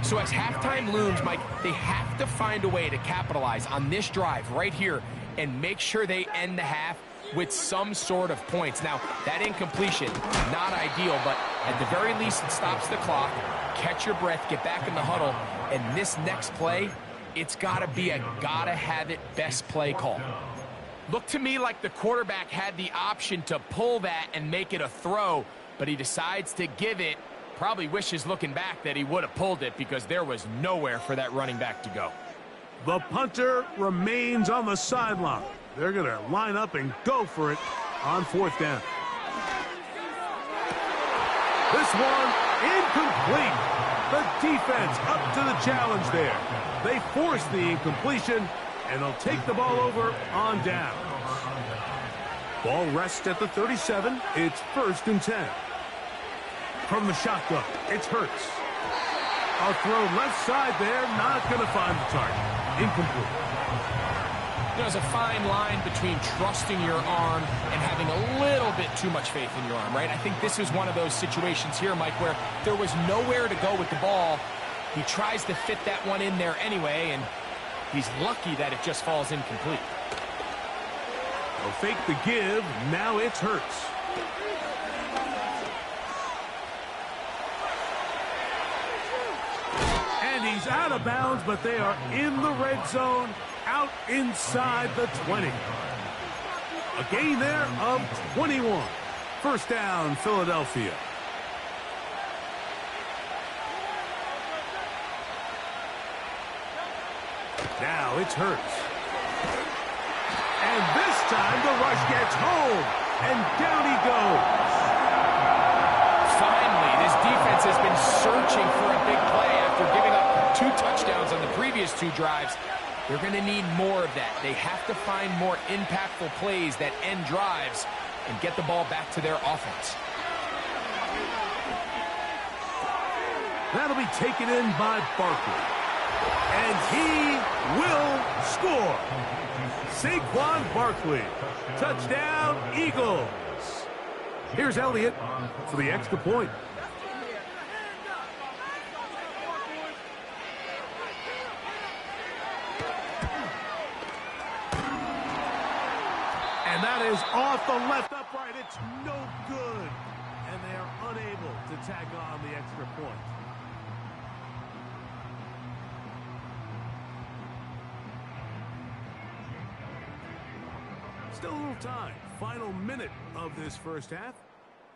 So as halftime looms, Mike, they have to find a way to capitalize on this drive right here and make sure they end the half with some sort of points. Now, that incompletion, not ideal, but at the very least, it stops the clock. Catch your breath, get back in the huddle, and this next play, it's got to be a gotta-have-it best play call. Looked to me like the quarterback had the option to pull that and make it a throw, but he decides to give it. Probably wishes looking back that he would have pulled it because there was nowhere for that running back to go. The punter remains on the sideline. They're going to line up and go for it on 4th down. This one incomplete. The defense up to the challenge there. They force the incompletion, and they'll take the ball over on down. Ball rests at the 37. It's 1st and 10. From the shotgun, it's Hurts. A throw left side there, not going to find the target. Incomplete. There's a fine line between trusting your arm and having a little bit too much faith in your arm, right? I think this is one of those situations here, Mike, where there was nowhere to go with the ball. He tries to fit that one in there anyway, and he's lucky that it just falls incomplete. They'll fake the give. Now it's Hurts. And he's out of bounds, but they are in the red zone, out inside the 20. A gain there of 21. 1st down, Philadelphia. Now it's Hurts. And this time the rush gets home. And down he goes. Finally, this defense has been searching for a big play after giving up 2 touchdowns on the previous 2 drives. They're going to need more of that. They have to find more impactful plays that end drives and get the ball back to their offense. That'll be taken in by Barkley. And he will score. Saquon Barkley. Touchdown, Eagles. Here's Elliott for the extra point. And that is off the left upright. It's no good. And they are unable to tag on the extra point. Still a little time. Final minute of this first half.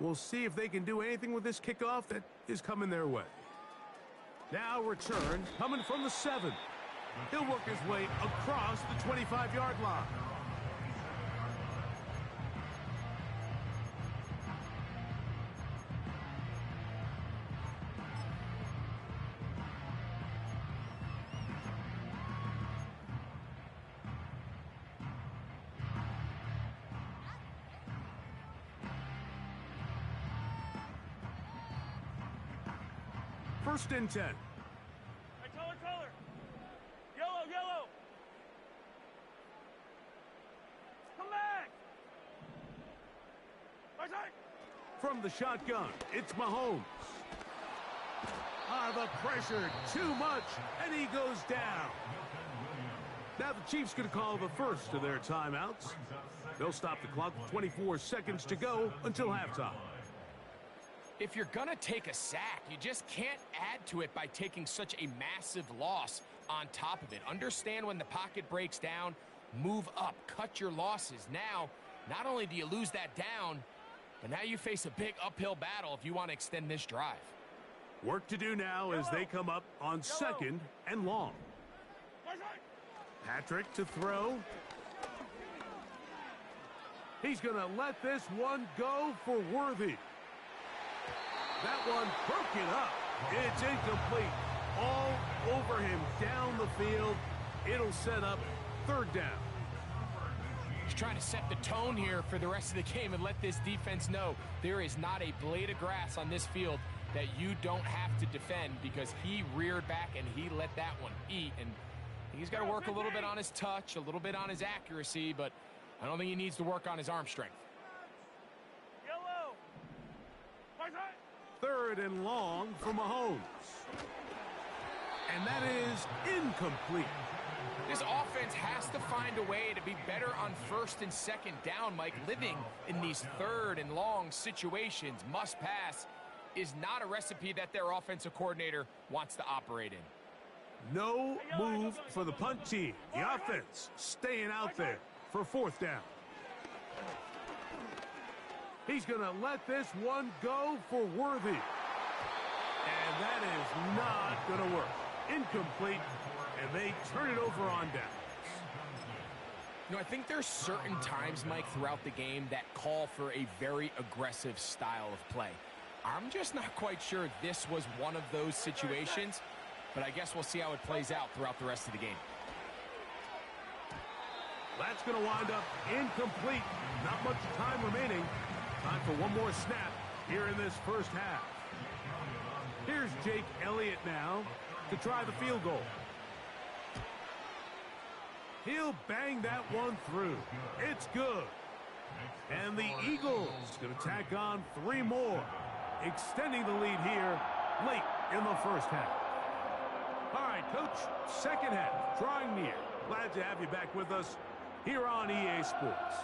We'll see if they can do anything with this kickoff that is coming their way. Now return coming from the 7. He'll work his way across the 25-yard line. First and 10. Hey, color. Yellow. Come back. From the shotgun, it's Mahomes. The pressure, too much, and he goes down. Now the Chiefs going to call the first of their timeouts. They'll stop the clock with 24 seconds to go until halftime. If you're going to take a sack, you just can't add to it by taking such a massive loss on top of it. Understand when the pocket breaks down, move up, cut your losses. Now, not only do you lose that down, but now you face a big uphill battle if you want to extend this drive. Work to do now as they come up on 2nd and long. Patrick to throw. He's going to let this one go for Worthy. That one broken up. It's incomplete. All over him down the field. It'll set up third down. He's trying to set the tone here for the rest of the game and let this defense know there is not a blade of grass on this field that you don't have to defend, because he reared back and he let that one eat. And he's got to work a little bit on his touch, a little bit on his accuracy, but I don't think he needs to work on his arm strength. Yellow. Third and long for Mahomes. And that is incomplete. This offense has to find a way to be better on first and second down, Mike. Living in these third and long situations, must pass, is not a recipe that their offensive coordinator wants to operate in. No move for the punt team. The offense staying out there for fourth down. He's going to let this one go for Worthy. And that is not going to work. Incomplete, and they turn it over on downs. You know, I think there's certain times, Mike, throughout the game that call for a very aggressive style of play. I'm just not quite sure this was one of those situations, but I guess we'll see how it plays out throughout the rest of the game. That's going to wind up incomplete. Not much time remaining. Time for one more snap here in this first half. Here's Jake Elliott now to try the field goal. He'll bang that one through. It's good. And the Eagles going to tack on 3 more, extending the lead here late in the first half. All right, Coach, second half drawing near. Glad to have you back with us here on EA Sports.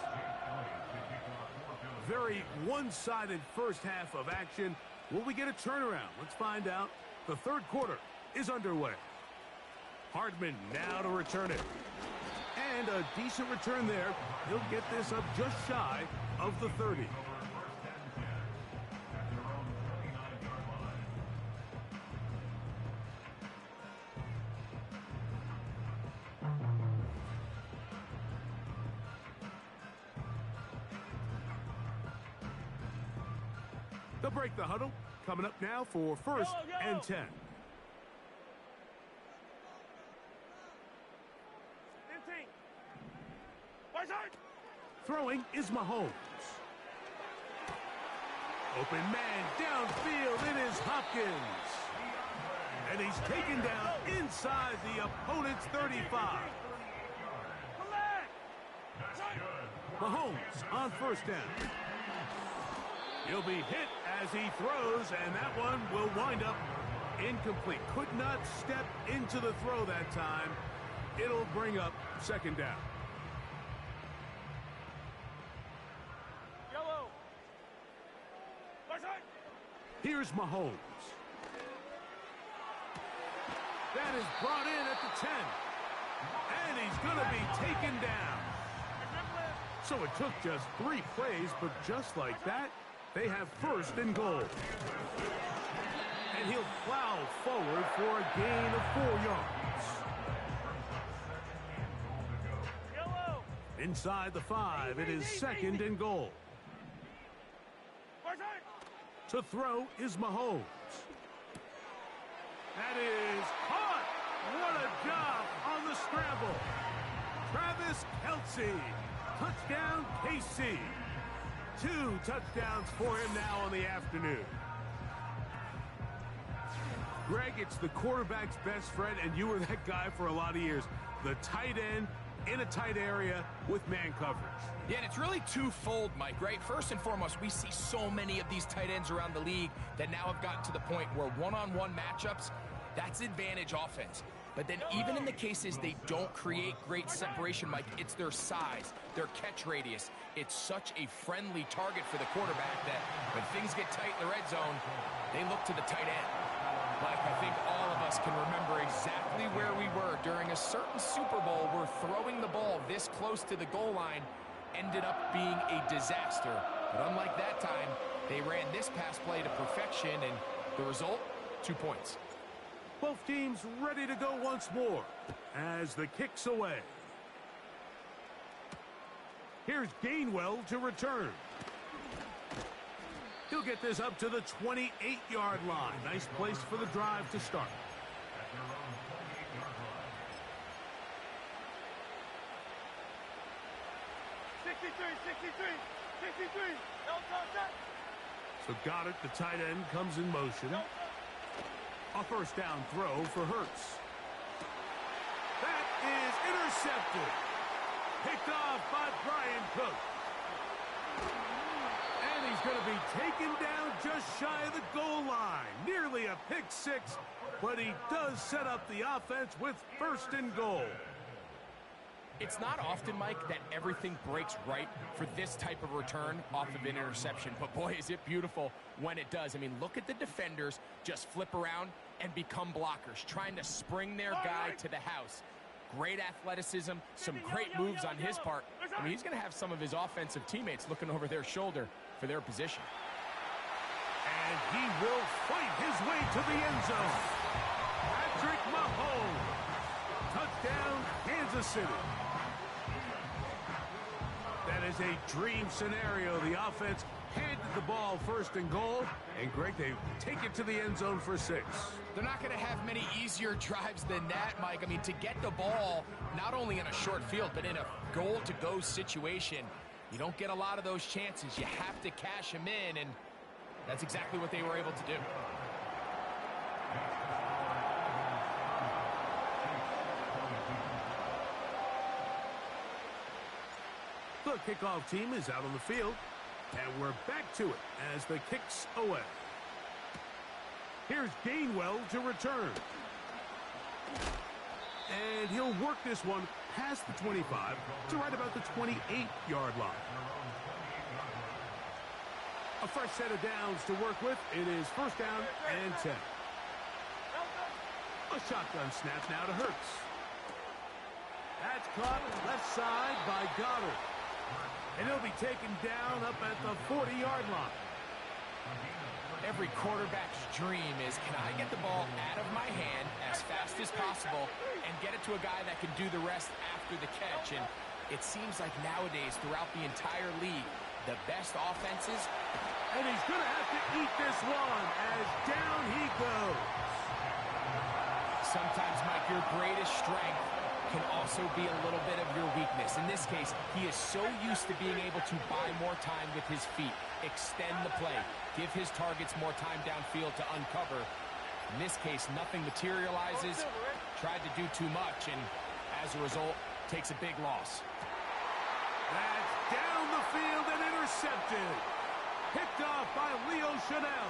Very one-sided first half of action. Will we get a turnaround? Let's find out. The third quarter is underway. Hardman now to return it. And a decent return there. He'll get this up just shy of the 30. They'll break the huddle. Coming up now for first and 10. Throwing is Mahomes. Open man downfield. It is Hopkins. And he's taken down inside the opponent's 35. Mahomes on first down. He'll be hit as he throws, and that one will wind up incomplete. Could not step into the throw that time. It'll bring up second down. Yellow. Here's Mahomes. That is brought in at the 10. And he's going to be taken down. So it took just 3 plays, but just like that, they have first and goal. And he'll plow forward for a gain of 4 yards. Yellow. Inside the 5, it is second and goal. To throw is Mahomes. That is caught. What a job on the scramble. Travis Kelce. Touchdown, KC. 2 touchdowns for him now on the afternoon. Greg, it's the quarterback's best friend, and you were that guy for a lot of years. The tight end in a tight area with man coverage. Yeah, and it's really twofold, Mike, right? First and foremost, we see so many of these tight ends around the league that now have gotten to the point where one-on-one matchups, that's advantage offense. But then even in the cases they don't create great separation, Mike, it's their size, their catch radius. It's such a friendly target for the quarterback that when things get tight in the red zone, they look to the tight end. Mike, I think all of us can remember exactly where we were during a certain Super Bowl where throwing the ball this close to the goal line ended up being a disaster. But unlike that time, they ran this pass play to perfection, and the result, 2 points. Both teams ready to go once more as the kick's away. Here's Gainwell to return. He'll get this up to the 28-yard line. Nice place for the drive to start. At their own 28-yard line. 63. So Goddard, the tight end, comes in motion. A first down throw for Hurts. That is intercepted. Picked off by Brian Cook. And he's going to be taken down just shy of the goal line. Nearly a pick six, but he does set up the offense with first and goal. It's not often, Mike, that everything breaks right for this type of return off of an interception. But, boy, is it beautiful when it does. I mean, look at the defenders just flip around and become blockers, trying to spring their guy to the house. Great athleticism, some great moves on his part. I mean, he's going to have some of his offensive teammates looking over their shoulder for their position. And he will fight his way to the end zone. Patrick Mahomes. Touchdown, Kansas City. That is a dream scenario. The offense handed the ball first and goal. And, Greg, they take it to the end zone for 6. They're not going to have many easier drives than that, Mike. I mean, to get the ball not only in a short field, but in a goal-to-go situation, you don't get a lot of those chances. You have to cash them in, and that's exactly what they were able to do. The kickoff team is out on the field, and we're back to it as the kick's away. Here's Gainwell to return. And he'll work this one past the 25 to right about the 28-yard line. A fresh set of downs to work with. It is first down and 10. A shotgun snap now to Hurts. That's caught left side by Goddard. And he'll be taken down up at the 40-yard line. Every quarterback's dream is, can I get the ball out of my hand as fast as possible and get it to a guy that can do the rest after the catch? And it seems like nowadays, throughout the entire league, the best offenses. And he's going to have to eat this one as down he goes. Sometimes, Mike, your greatest strength can also be a little bit of your weakness. In this case, he is so used to being able to buy more time with his feet, extend the play, give his targets more time downfield to uncover. In this case, nothing materializes, tried to do too much, and as a result, takes a big loss. That's down the field and intercepted. Picked off by Leo Chanel.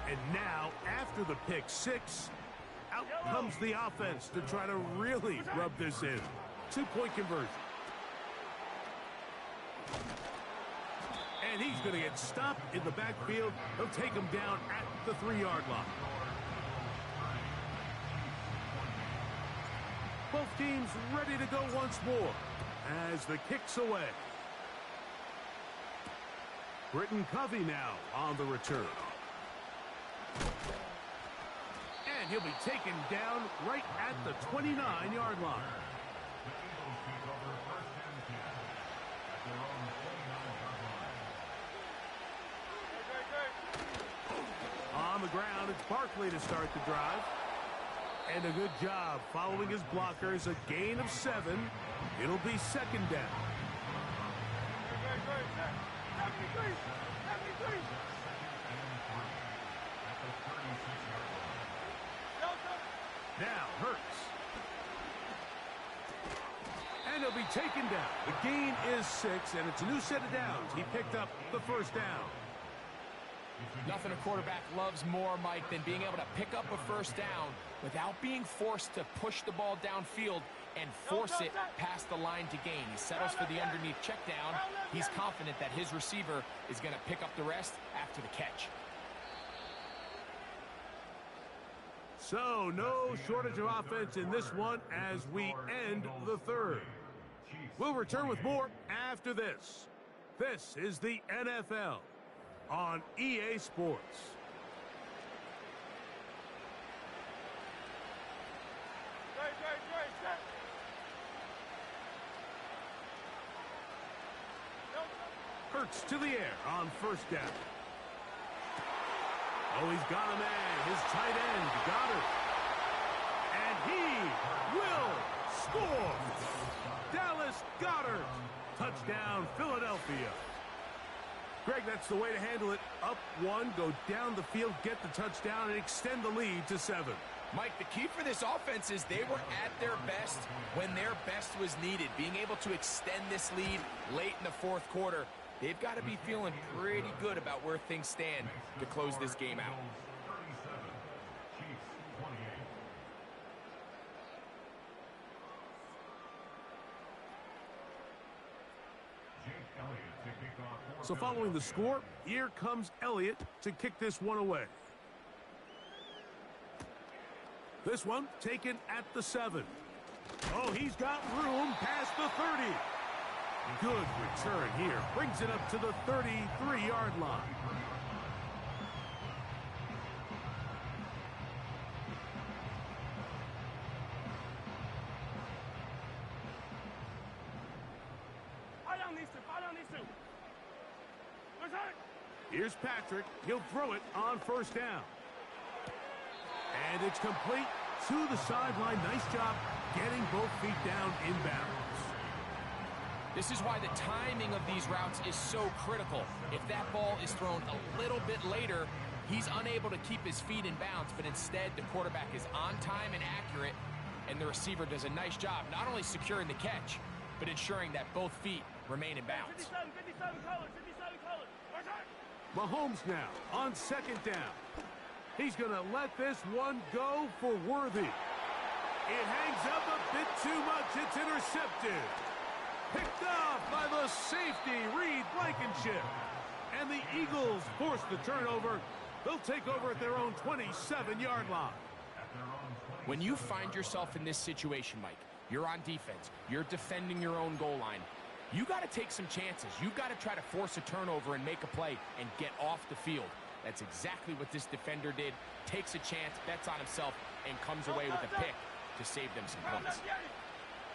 And now, after the pick six, out comes the offense to try to really rub this in. 2-point conversion. And he's going to get stopped in the backfield. He'll take him down at the 3-yard line. Both teams ready to go once more as the kick's away. Britton Covey now on the return. And he'll be taken down right at the 29-yard line. On the ground, it's Barkley to start the drive. And a good job following his blockers. A gain of 7. It'll be second down. Now Hurts. And he'll be taken down. The gain is 6, and it's a new set of downs. He picked up the first down. Nothing a quarterback loves more, Mike, than being able to pick up a first down without being forced to push the ball downfield and force it past the line to gain. He settles for the underneath check down. He's confident that his receiver is going to pick up the rest after the catch. So, no shortage of offense in this one as we end the third. We'll return with more after this. This is the NFL on EA Sports. Hurts to the air on first down. Oh, he's got a man. His tight end, Goddard. And he will score. Dallas Goddard. Touchdown, Philadelphia. Greg, that's the way to handle it. Up one, go down the field, get the touchdown, and extend the lead to 7. Mike, the key for this offense is they were at their best when their best was needed. Being able to extend this lead late in the fourth quarter, they've got to be feeling pretty good about where things stand to close this game out. So following the score, here comes Elliott to kick this one away. This one taken at the 7. Oh, he's got room past the 30. Good return here. Brings it up to the 33-yard line. Here's Patrick. He'll throw it on first down. And it's complete to the sideline. Nice job getting both feet down inbounds. This is why the timing of these routes is so critical. If that ball is thrown a little bit later, he's unable to keep his feet in bounds, but instead the quarterback is on time and accurate, and the receiver does a nice job not only securing the catch, but ensuring that both feet remain in bounds. 57 colors. Mahomes now on second down. He's going to let this one go for Worthy. It hangs up a bit too much. It's intercepted. Picked off by the safety, Reed Blankenship. And the Eagles force the turnover. They'll take over at their own 27-yard line. When you find yourself in this situation, Mike, you're on defense, you're defending your own goal line, you got to take some chances. You've got to try to force a turnover and make a play and get off the field. That's exactly what this defender did. Takes a chance, bets on himself, and comes away with a pick to save them some points.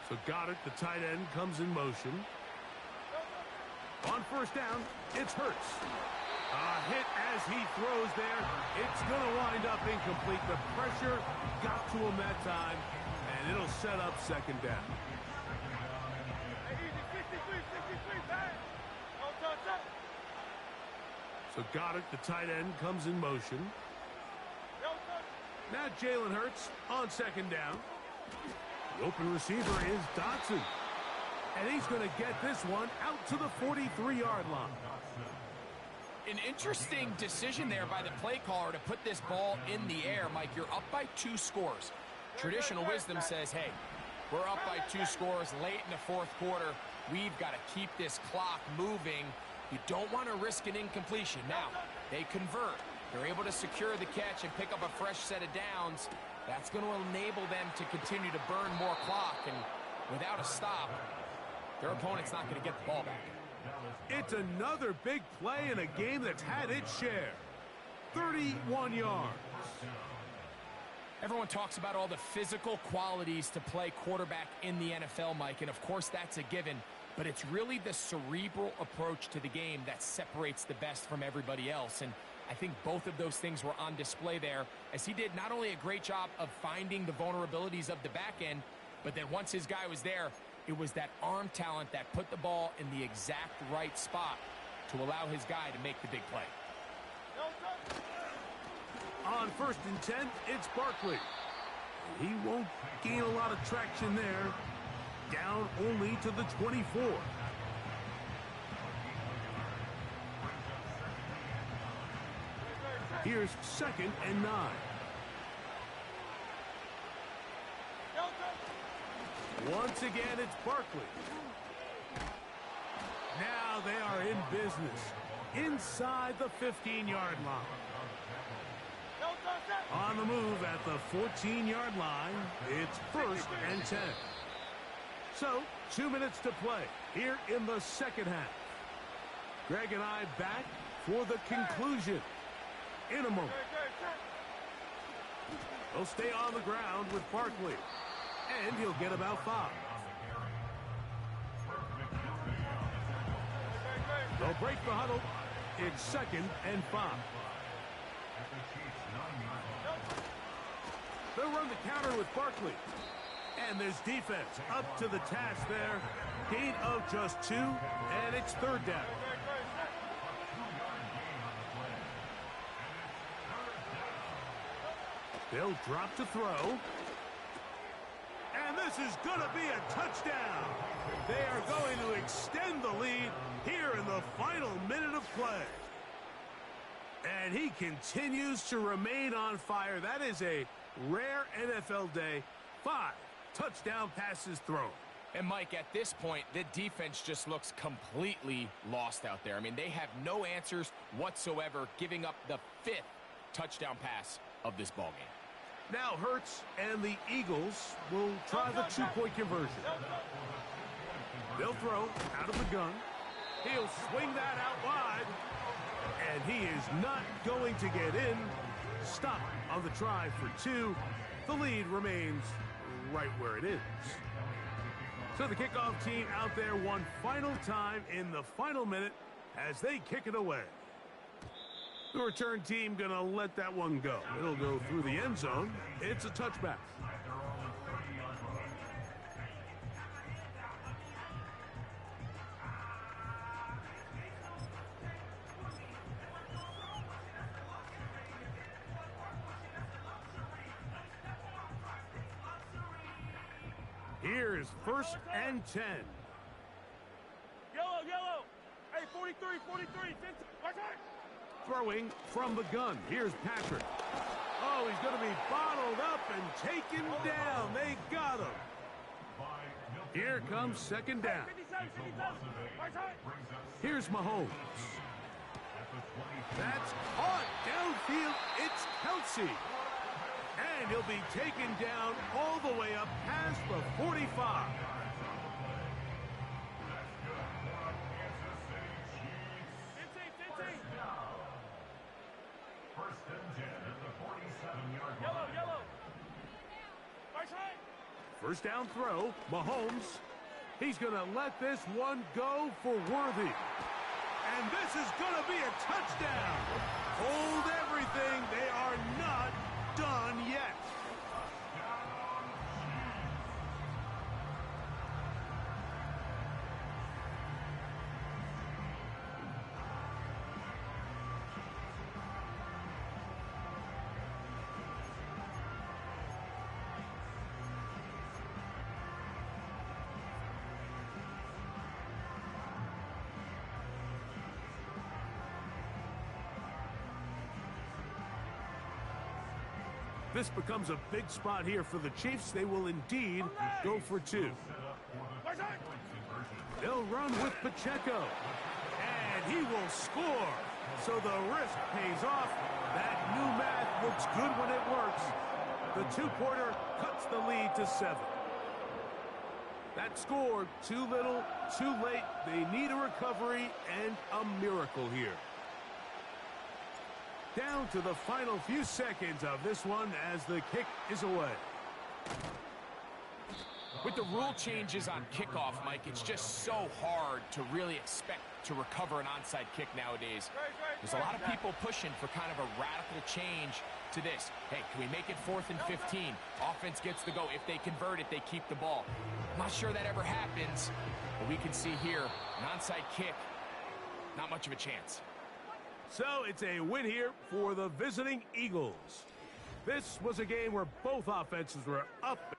So Goddard, the tight end, comes in motion. On first down, it's Hurts. A hit as he throws there. It's going to wind up incomplete. The pressure got to him that time, and it'll set up second down. So Goddard, the tight end, comes in motion. Now Jalen Hurts on second down. The open receiver is Dotson. And he's going to get this one out to the 43-yard line. An interesting decision there by the play caller to put this ball in the air. Mike, you're up by 2 scores. Traditional wisdom says, hey, we're up by 2 scores late in the fourth quarter. We've got to keep this clock moving. You don't want to risk an incompletion. Now, they convert. They're able to secure the catch and pick up a fresh set of downs. That's going to enable them to continue to burn more clock. And without a stop, their opponent's not going to get the ball back. It's another big play in a game that's had its share. 31 yards. Everyone talks about all the physical qualities to play quarterback in the NFL, Mike, and of course that's a given, but it's really the cerebral approach to the game that separates the best from everybody else, and I think both of those things were on display there, as he did not only a great job of finding the vulnerabilities of the back end, but then once his guy was there, it was that arm talent that put the ball in the exact right spot to allow his guy to make the big play. On 1st and 10, it's Barkley. He won't gain a lot of traction there. Down only to the 24. Here's 2nd and 9. Once again, it's Barkley. Now they are in business inside the 15-yard line. On the move at the 14-yard line, it's 1st and 10. So, 2 minutes to play here in the second half. Greg and I back for the conclusion in a moment. He'll stay on the ground with Barkley, and he'll get about 5. They'll break the huddle. It's 2nd and 5. They'll run the counter with Barkley. And this defense up to the task there. Gain of just 2, and it's 3rd down. They'll drop to throw. And this is going to be a touchdown. They are going to extend the lead here in the final minute of play. And he continues to remain on fire. That is a rare NFL day. 5 touchdown passes thrown. And, Mike, at this point, the defense just looks completely lost out there. I mean, they have no answers whatsoever, giving up the 5th touchdown pass of this ballgame. Now Hurts and the Eagles will try the 2-point conversion. They'll throw out of the gun. He'll swing that out wide. And he is not going to get in. Stop on the try for 2. The lead remains right where it is. So the kickoff team out there one final time in the final minute as they kick it away. The return team going to let that one go. It'll go through the end zone. It's a touchback. Here's 1st and 10. Yellow. Hey, 43. Throwing from the gun. Here's Patrick. Oh, he's going to be bottled up and taken down. They got him. Here comes 2nd down. Here's Mahomes. That's caught downfield. It's Kelsey. And he'll be taken down all the way up past the 45. First down throw, Mahomes. He's going to let this one go for Worthy. And this is going to be a touchdown. Hold everything. They are not done yet. This becomes a big spot here for the Chiefs. They will indeed go for 2. They'll run with Pacheco. And he will score. So the risk pays off. That new math looks good when it works. The 2-pointer cuts the lead to 7. That score, too little, too late. They need a recovery and a miracle here. Down to the final few seconds of this one as the kick is away. With the rule changes on kickoff, Mike, it's just so hard to really expect to recover an onside kick nowadays. There's a lot of people pushing for kind of a radical change to this. Hey, can we make it 4th and 15? Offense gets the go. If they convert it, they keep the ball. I'm not sure that ever happens, but we can see here, an onside kick, not much of a chance. So it's a win here for the visiting Eagles. This was a game where both offenses were up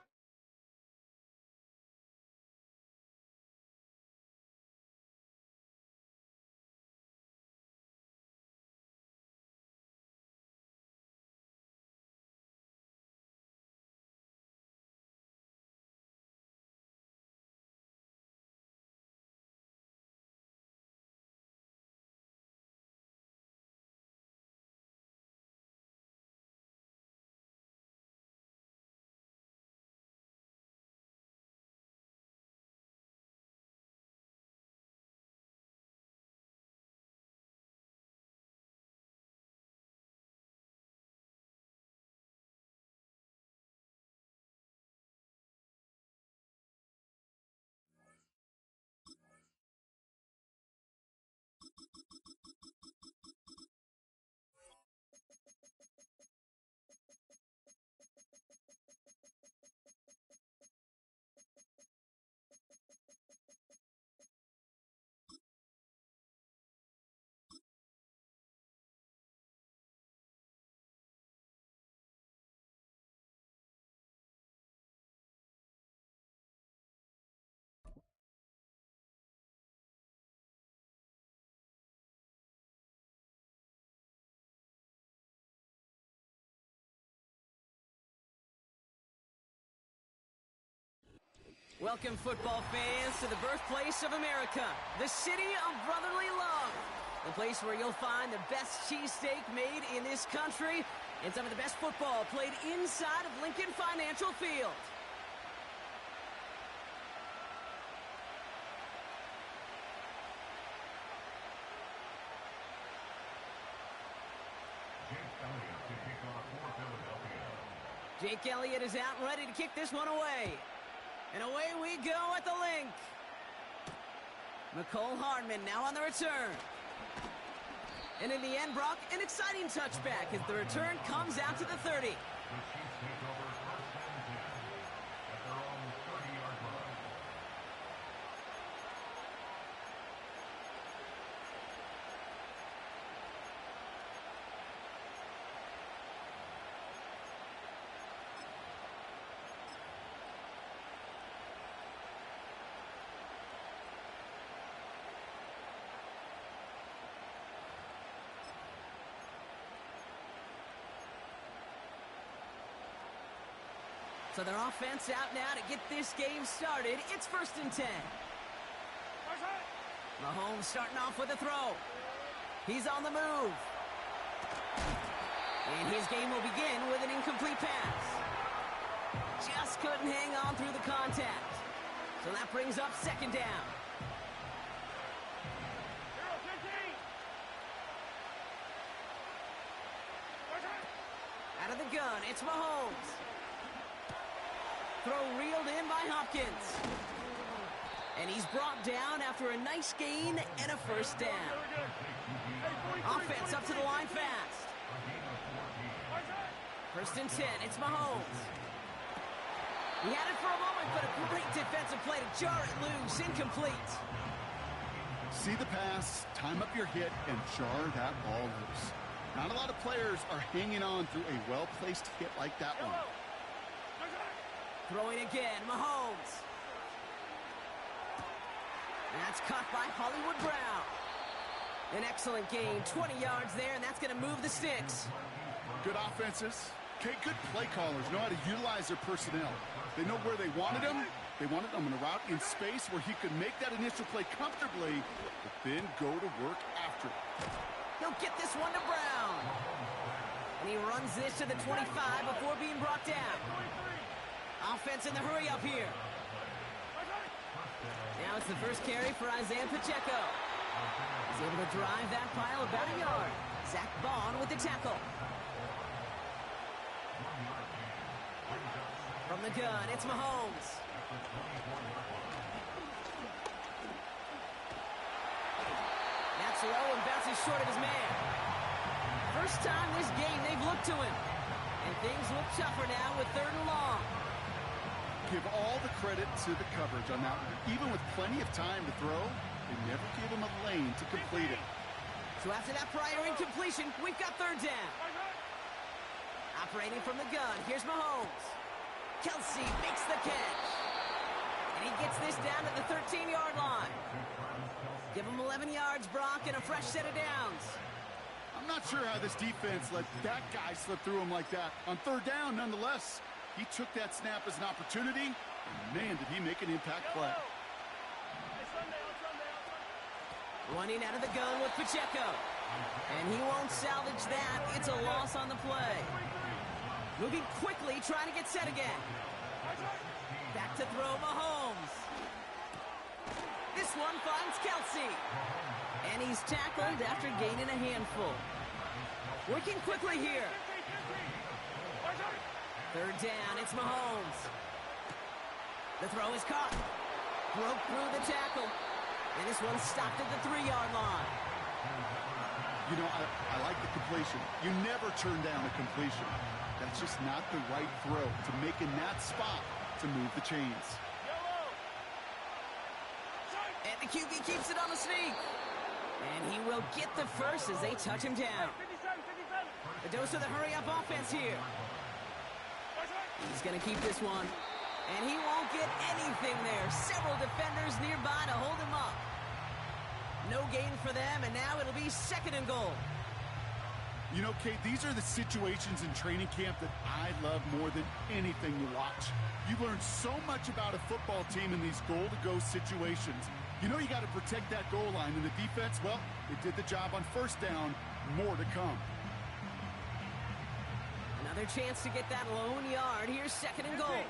Welcome, football fans, to the birthplace of America, the city of brotherly love. The place where you'll find the best cheesesteak made in this country and some of the best football played inside of Lincoln Financial Field. Jake Elliott is out and ready to kick this one away. And away we go at the link. McCole Hardman now on the return. And in the end, Brock, an exciting touchback as the return comes out to the 30. So their offense out now to get this game started. It's 1st and 10. Mahomes starting off with a throw. He's on the move. And his game will begin with an incomplete pass. Just couldn't hang on through the contact. So that brings up 2nd down. Out of the gun, it's Mahomes. Throw reeled in by Hopkins. And he's brought down after a nice gain and a 1st down. Offense up to the line fast. 1st and 10, it's Mahomes. He had it for a moment, but a great defensive play to jar it loose, incomplete. See the pass, time up your hit, and jar that ball loose. Not a lot of players are hanging on through a well-placed hit like that one. Throwing again, Mahomes. That's caught by Hollywood Brown. An excellent gain, 20 yards there, and that's going to move the sticks. Good offenses. Okay, good play callers know how to utilize their personnel. They know where they wanted him. They wanted him in a route in space where he could make that initial play comfortably, but then go to work after it. He'll get this one to Brown. And he runs this to the 25 before being brought down. Offense in the hurry up here. Now it's the first carry for Isaiah Pacheco. He's able to drive that pile about a yard. Zach Bond with the tackle. From the gun, it's Mahomes. That's low and bounces short of his man. First time this game they've looked to him. And things look tougher now with 3rd and long. Give all the credit to the coverage on that one. Even with plenty of time to throw, they never give him a lane to complete it. So after that prior incompletion, we've got 3rd down. Operating from the gun, here's Mahomes. Kelsey makes the catch. And he gets this down to the 13-yard line. Give him 11 yards, Brock, and a fresh set of downs. I'm not sure how this defense let that guy slip through him like that. On 3rd down, nonetheless. He took that snap as an opportunity, and man, did he make an impact play. Running out of the gun with Pacheco. And he won't salvage that. It's a loss on the play. Moving quickly, trying to get set again. Back to throw Mahomes. This one finds Kelsey. And he's tackled after gaining a handful. Working quickly here. 3rd down, it's Mahomes. The throw is caught. Broke through the tackle. And this one stopped at the 3-yard line. You know, I like the completion. You never turn down a completion. That's just not the right throw to make in that spot to move the chains. And the QB keeps it on the sneak. And he will get the first as they touch him down. The dose of the hurry-up offense here. He's going to keep this one. And he won't get anything there. Several defenders nearby to hold him up. No gain for them, and now it'll be 2nd and goal. You know, Kate, these are the situations in training camp that I love more than anything to watch. You learn so much about a football team in these goal-to-go situations. You know you got to protect that goal line, and the defense, well, they did the job on first down. More to come. Another chance to get that lone yard. Here's second and goal.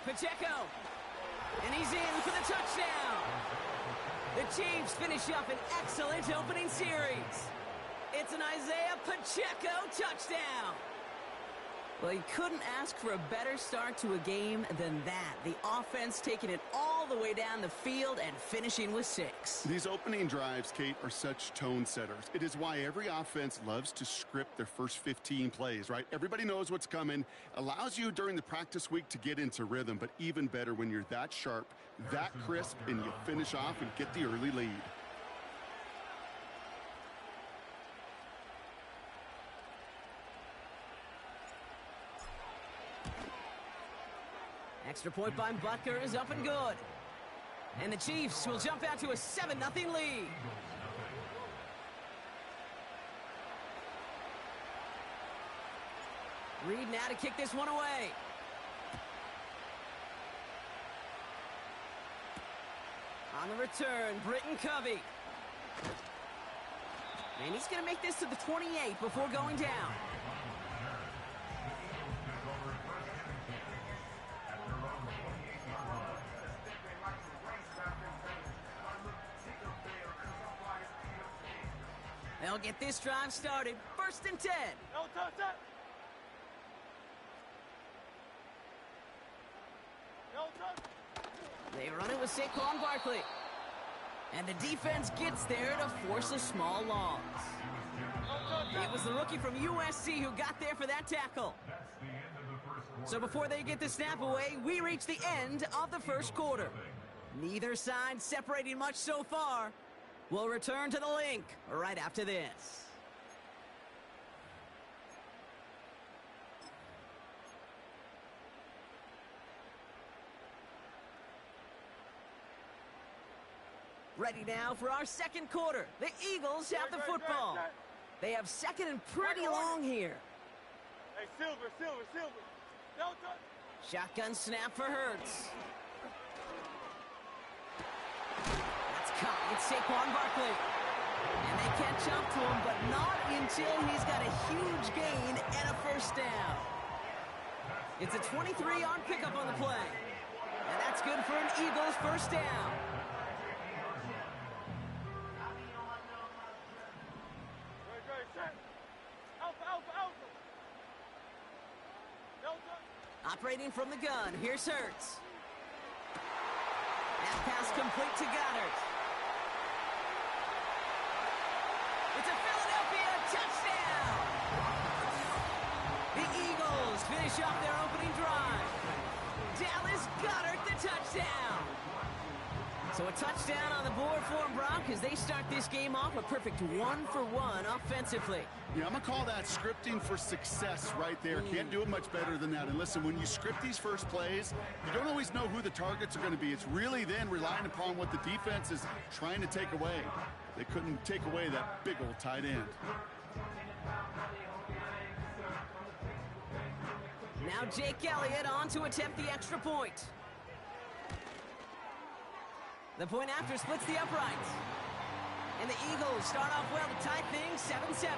Pacheco. And he's in for the touchdown. The Chiefs finish up an excellent opening series. It's an Isaiah Pacheco touchdown. Well, you couldn't ask for a better start to a game than that. The offense taking it all the way down the field and finishing with 6. These opening drives, Kate, are such tone setters. It is why every offense loves to script their first 15 plays, right? Everybody knows what's coming. Allows you during the practice week to get into rhythm, but even better when you're that sharp, that crisp, and you finish off and get the early lead. Extra point by Butker is up and good. And the Chiefs will jump out to a 7-0 lead. Reed now to kick this one away. On the return, Britton Covey. And he's going to make this to the 28 before going down. They'll get this drive started. 1st and 10. They run it with Saquon Barkley. And the defense gets there to force a small loss. It was the rookie from USC who got there for that tackle. So before they get the snap away, we reach the end of the first quarter. Neither side separating much so far. We'll return to the link right after this. Ready now for our second quarter. The Eagles have the football. They have second and pretty long here. Hey, Silver. Shotgun snap for Hurts. That's caught. It's Saquon Barkley. And they catch up to him, but not until he's got a huge gain and a first down. It's a 23-yard pickup on the play. And that's good for an Eagles first down. Operating from the gun, here's Hurts. That pass complete to Goddard. It's a Philadelphia touchdown! The Eagles finish off their opening drive. Dallas Goedert the touchdown! So a touchdown on the board for them, Brock, as they start this game off a perfect 1-for-1 offensively. Yeah, I'm going to call that scripting for success right there. Can't do it much better than that. And listen, when you script these first plays, you don't always know who the targets are going to be. It's really then relying upon what the defense is trying to take away. They couldn't take away that big old tight end. Now Jake Elliott on to attempt the extra point. The point after splits the uprights. And the Eagles start off well to tie things 7-7.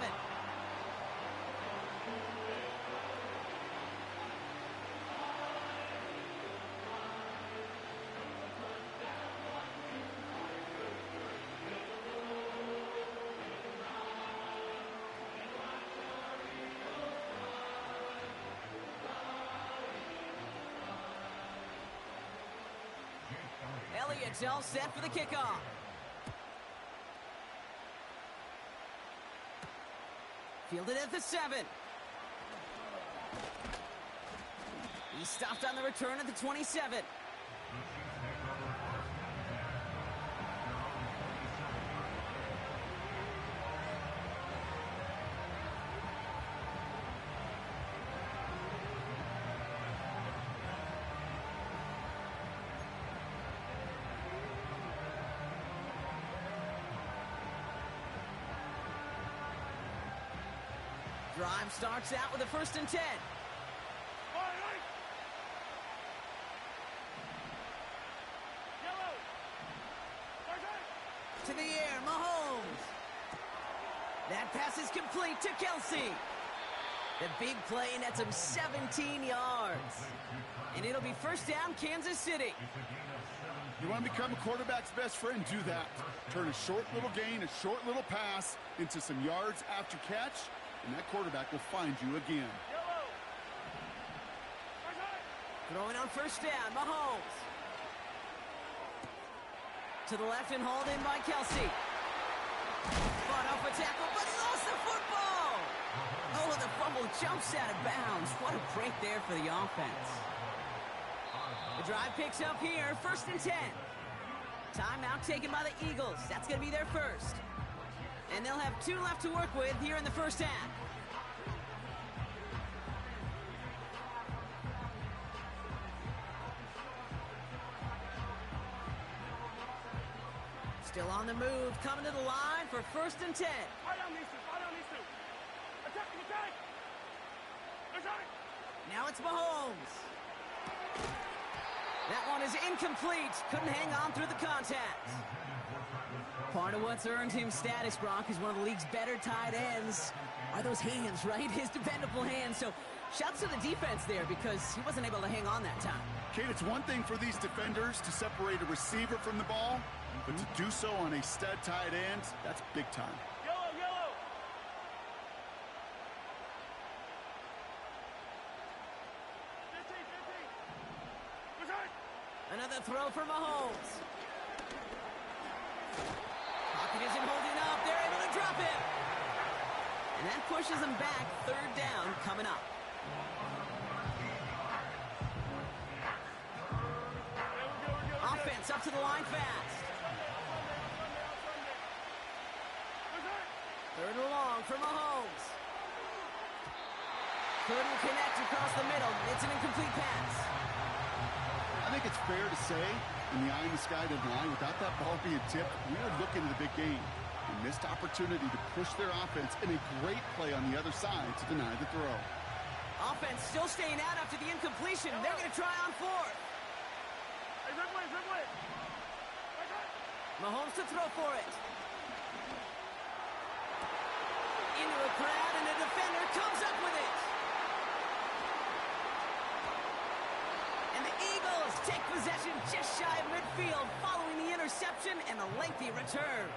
Elliott's all set for the kickoff. Fielded at the 7. He stopped on the return at the 27. Drive starts out with a 1st and 10. To the air, Mahomes. That pass is complete to Kelsey. The big play nets him 17 yards. And it'll be 1st down, Kansas City. You want to become a quarterback's best friend? Do that. Turn a short little gain, a short little pass into some yards after catch, and that quarterback will find you again. Throwing on 1st down, Mahomes. To the left and hauled in by Kelsey. Fought off a tackle, but he lost the football. Oh, the fumble jumps out of bounds. What a break there for the offense. The drive picks up here, 1st and 10. Timeout taken by the Eagles. That's going to be their first. And they'll have 2 left to work with here in the 1st half. Still on the move, coming to the line for 1st and 10. Now it's Mahomes. That one is incomplete. Couldn't hang on through the contact. Part of what's earned him status, Brock, is one of the league's better tight ends. Are those hands, right? His dependable hands. So shouts to the defense there because he wasn't able to hang on that time. Kate, it's one thing for these defenders to separate a receiver from the ball, but to do so on a stud tight end, that's big time. Another throw for Mahomes. Pocket isn't holding up. They're able to drop him. And that pushes him back. 3rd down coming up. Offense up to the line fast. 3rd and long for Mahomes. Couldn't connect across the middle. It's an incomplete pass. I think it's fair to say, in the eye in the sky deadline, without that ball being tipped, we are looking at a big game. A missed opportunity to push their offense and a great play on the other side to deny the throw. Offense still staying out after the incompletion. They're going to try on 4th. Mahomes to throw for it. Into a crowd, and a defender comes up with it. And the Eagles take possession just shy of midfield following the interception and a lengthy return.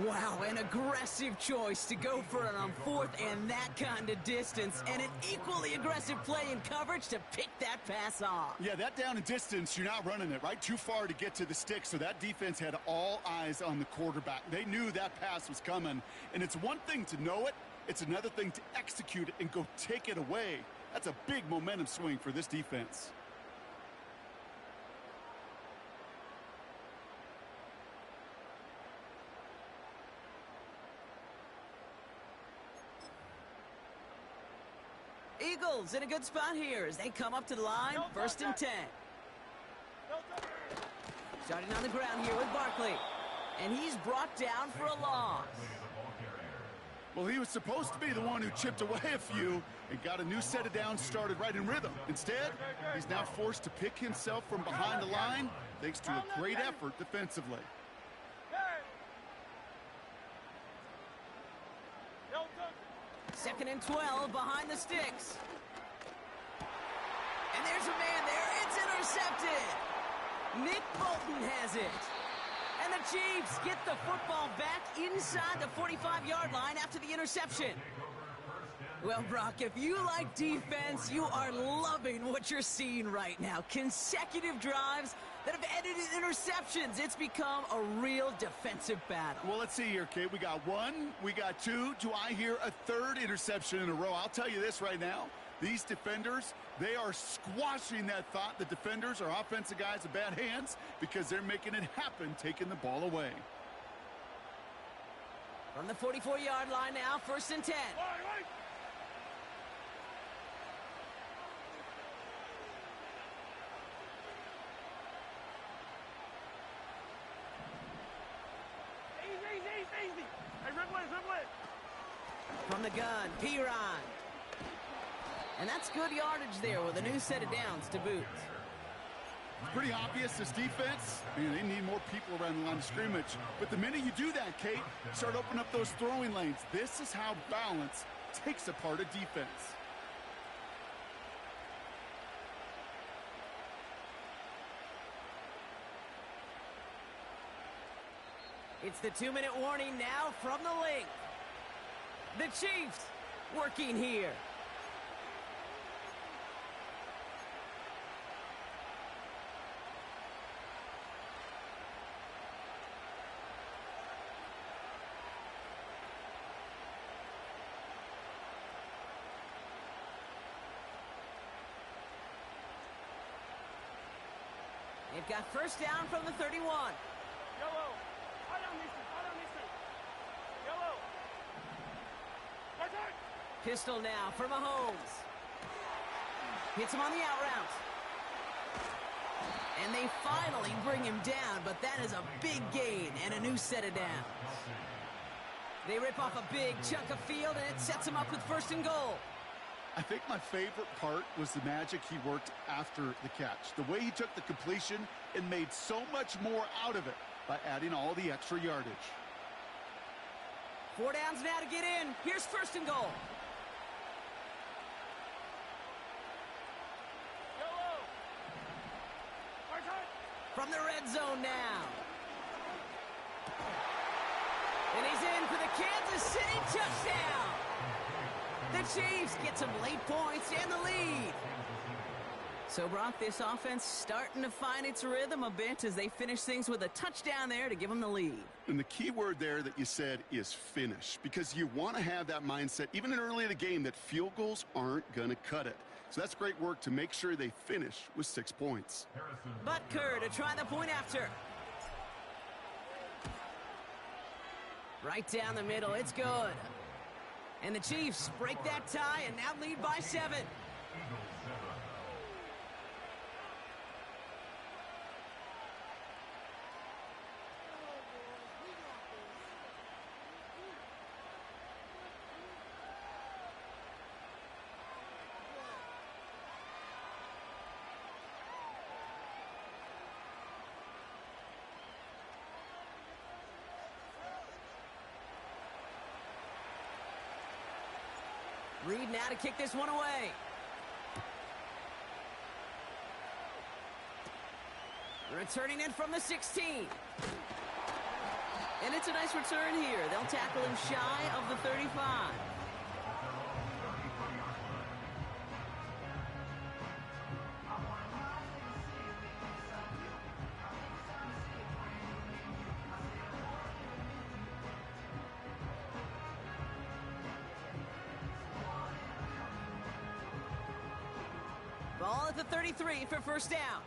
Wow, an aggressive choice to go for it on 4th and that kind of distance, and an equally aggressive play in coverage to pick that pass off. Yeah, that down and distance, you're not running it, right? Too far to get to the stick, so that defense had all eyes on the quarterback. They knew that pass was coming, and it's one thing to know it, it's another thing to execute it and go take it away. That's a big momentum swing for this defense. Eagles in a good spot here as they come up to the line, 1st and 10. Starting on the ground here with Barkley. And he's brought down for a loss. Well, he was supposed to be the one who chipped away a few and got a new set of downs started right in rhythm. Instead, he's now forced to pick himself from behind the line thanks to a great effort defensively. 2nd and 12 behind the sticks. And there's a man there. It's intercepted. Nick Bolton has it. And the Chiefs get the football back inside the 45-yard line after the interception. Well, Brock, if you like defense, you are loving what you're seeing right now. Consecutive drives that have ended in interceptions. It's become a real defensive battle. Well, let's see here, Kate. We got 1, we got 2. Do I hear a 3rd interception in a row? I'll tell you this right now. These defenders, they are squashing that thought. The defenders are offensive guys with bad hands because they're making it happen, taking the ball away. From the 44-yard line now, 1st and 10. From the gun, Piron. And that's good yardage there with a new set of downs to boot. It's pretty obvious this defense, they need more people around the line of scrimmage. But the minute you do that, Kate, start opening up those throwing lanes. This is how balance takes apart a defense. It's the 2-minute warning now from the link. The Chiefs working here. They've got first down from the 31. Pistol now for Mahomes. Hits him on the out route. And they finally bring him down, but that is a big gain and a new set of downs. They rip off a big chunk of field, and it sets him up with first and goal. I think my favorite part was the magic he worked after the catch. The way he took the completion and made so much more out of it by adding all the extra yardage. 4 downs now to get in. Here's first and goal. From the red zone now. And he's in for the Kansas City touchdown. The Chiefs get some late points and the lead. So, Brock, this offense starting to find its rhythm a bit as they finish things with a touchdown there to give them the lead. And the key word there that you said is finish, because you want to have that mindset, even in early in the game, that field goals aren't going to cut it. So that's great work to make sure they finish with 6 points. Butker to try the point after. Right down the middle, it's good. And the Chiefs break that tie and now lead by 7. Reed now to kick this one away. Returning in from the 16. And it's a nice return here. They'll tackle him shy of the 35. Ball at the 33 for first down.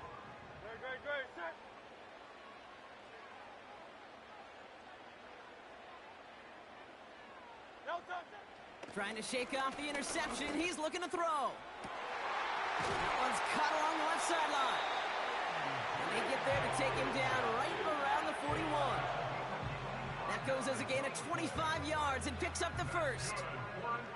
Trying to shake off the interception. He's looking to throw. That one's cut along the left sideline. And they get there to take him down right around the 41. That goes as a gain of 25 yards and picks up the first.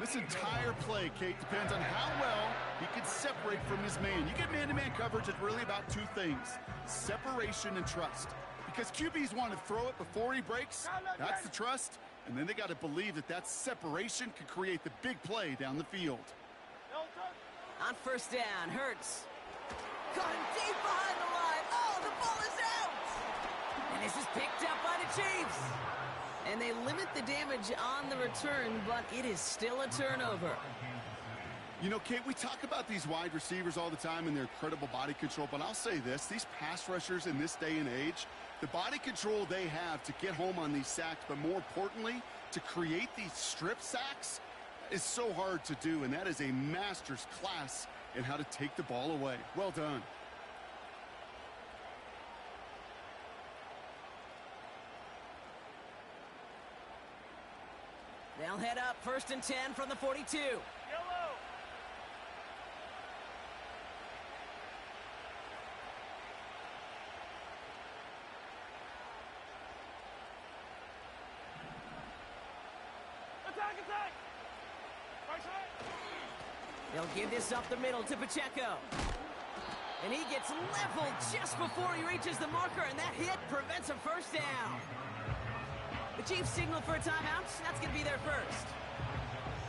This entire play, Kate, depends on how well he can separate from his man. You get man-to-man coverage, it's really about 2 things: separation and trust. Because QBs want to throw it before he breaks. That's the trust. And then they got to believe that that separation can create the big play down the field. On first down, Hurts. Caught him deep behind the line. Oh, the ball is out! And this is picked up by the Chiefs. And they limit the damage on the return, but it is still a turnover. You know, Kate, we talk about these wide receivers all the time and their incredible body control, but I'll say this, these pass rushers in this day and age, the body control they have to get home on these sacks, but more importantly, to create these strip sacks is so hard to do, and that is a master's class in how to take the ball away. Well done. They'll head up first and 10 from the 42. They'll give this up the middle to Pacheco. And he gets leveled just before he reaches the marker, and that hit prevents a first down. The Chiefs signal for a timeout. That's going to be their first.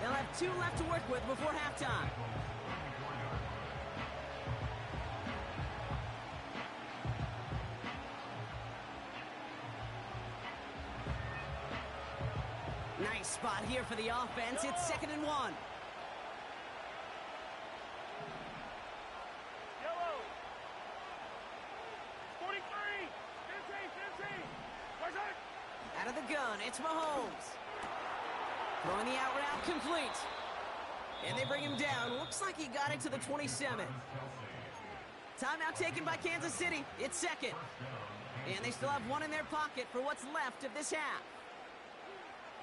They'll have 2 left to work with before halftime. Nice spot here for the offense. It's 2nd and 1. Out of the gun, it's Mahomes. Throwing the out route complete. And they bring him down. Looks like he got it to the 27. Timeout taken by Kansas City. It's 2nd. And they still have 1 in their pocket for what's left of this half.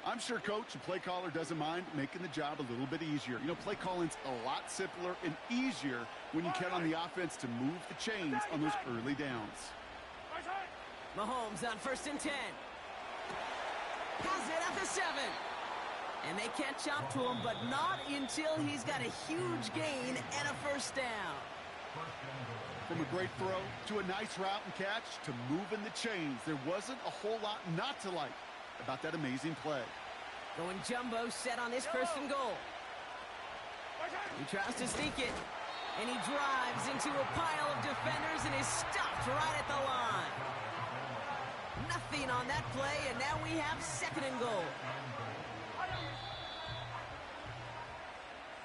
I'm sure Coach and play caller doesn't mind making the job a little bit easier. You know, play calling's a lot simpler and easier when you count on the offense to move the chains on those early downs. Mahomes on 1st and 10. Has it at the 7. And they catch up to him, but not until he's got a huge gain and a first down. From a great throw to a nice route and catch to moving the chains, there wasn't a whole lot not to like about that amazing play. Going jumbo set on this 1st and goal. He tries to sneak it, and he drives into a pile of defenders and is stopped right at the line. Nothing on that play, and now we have 2nd and goal.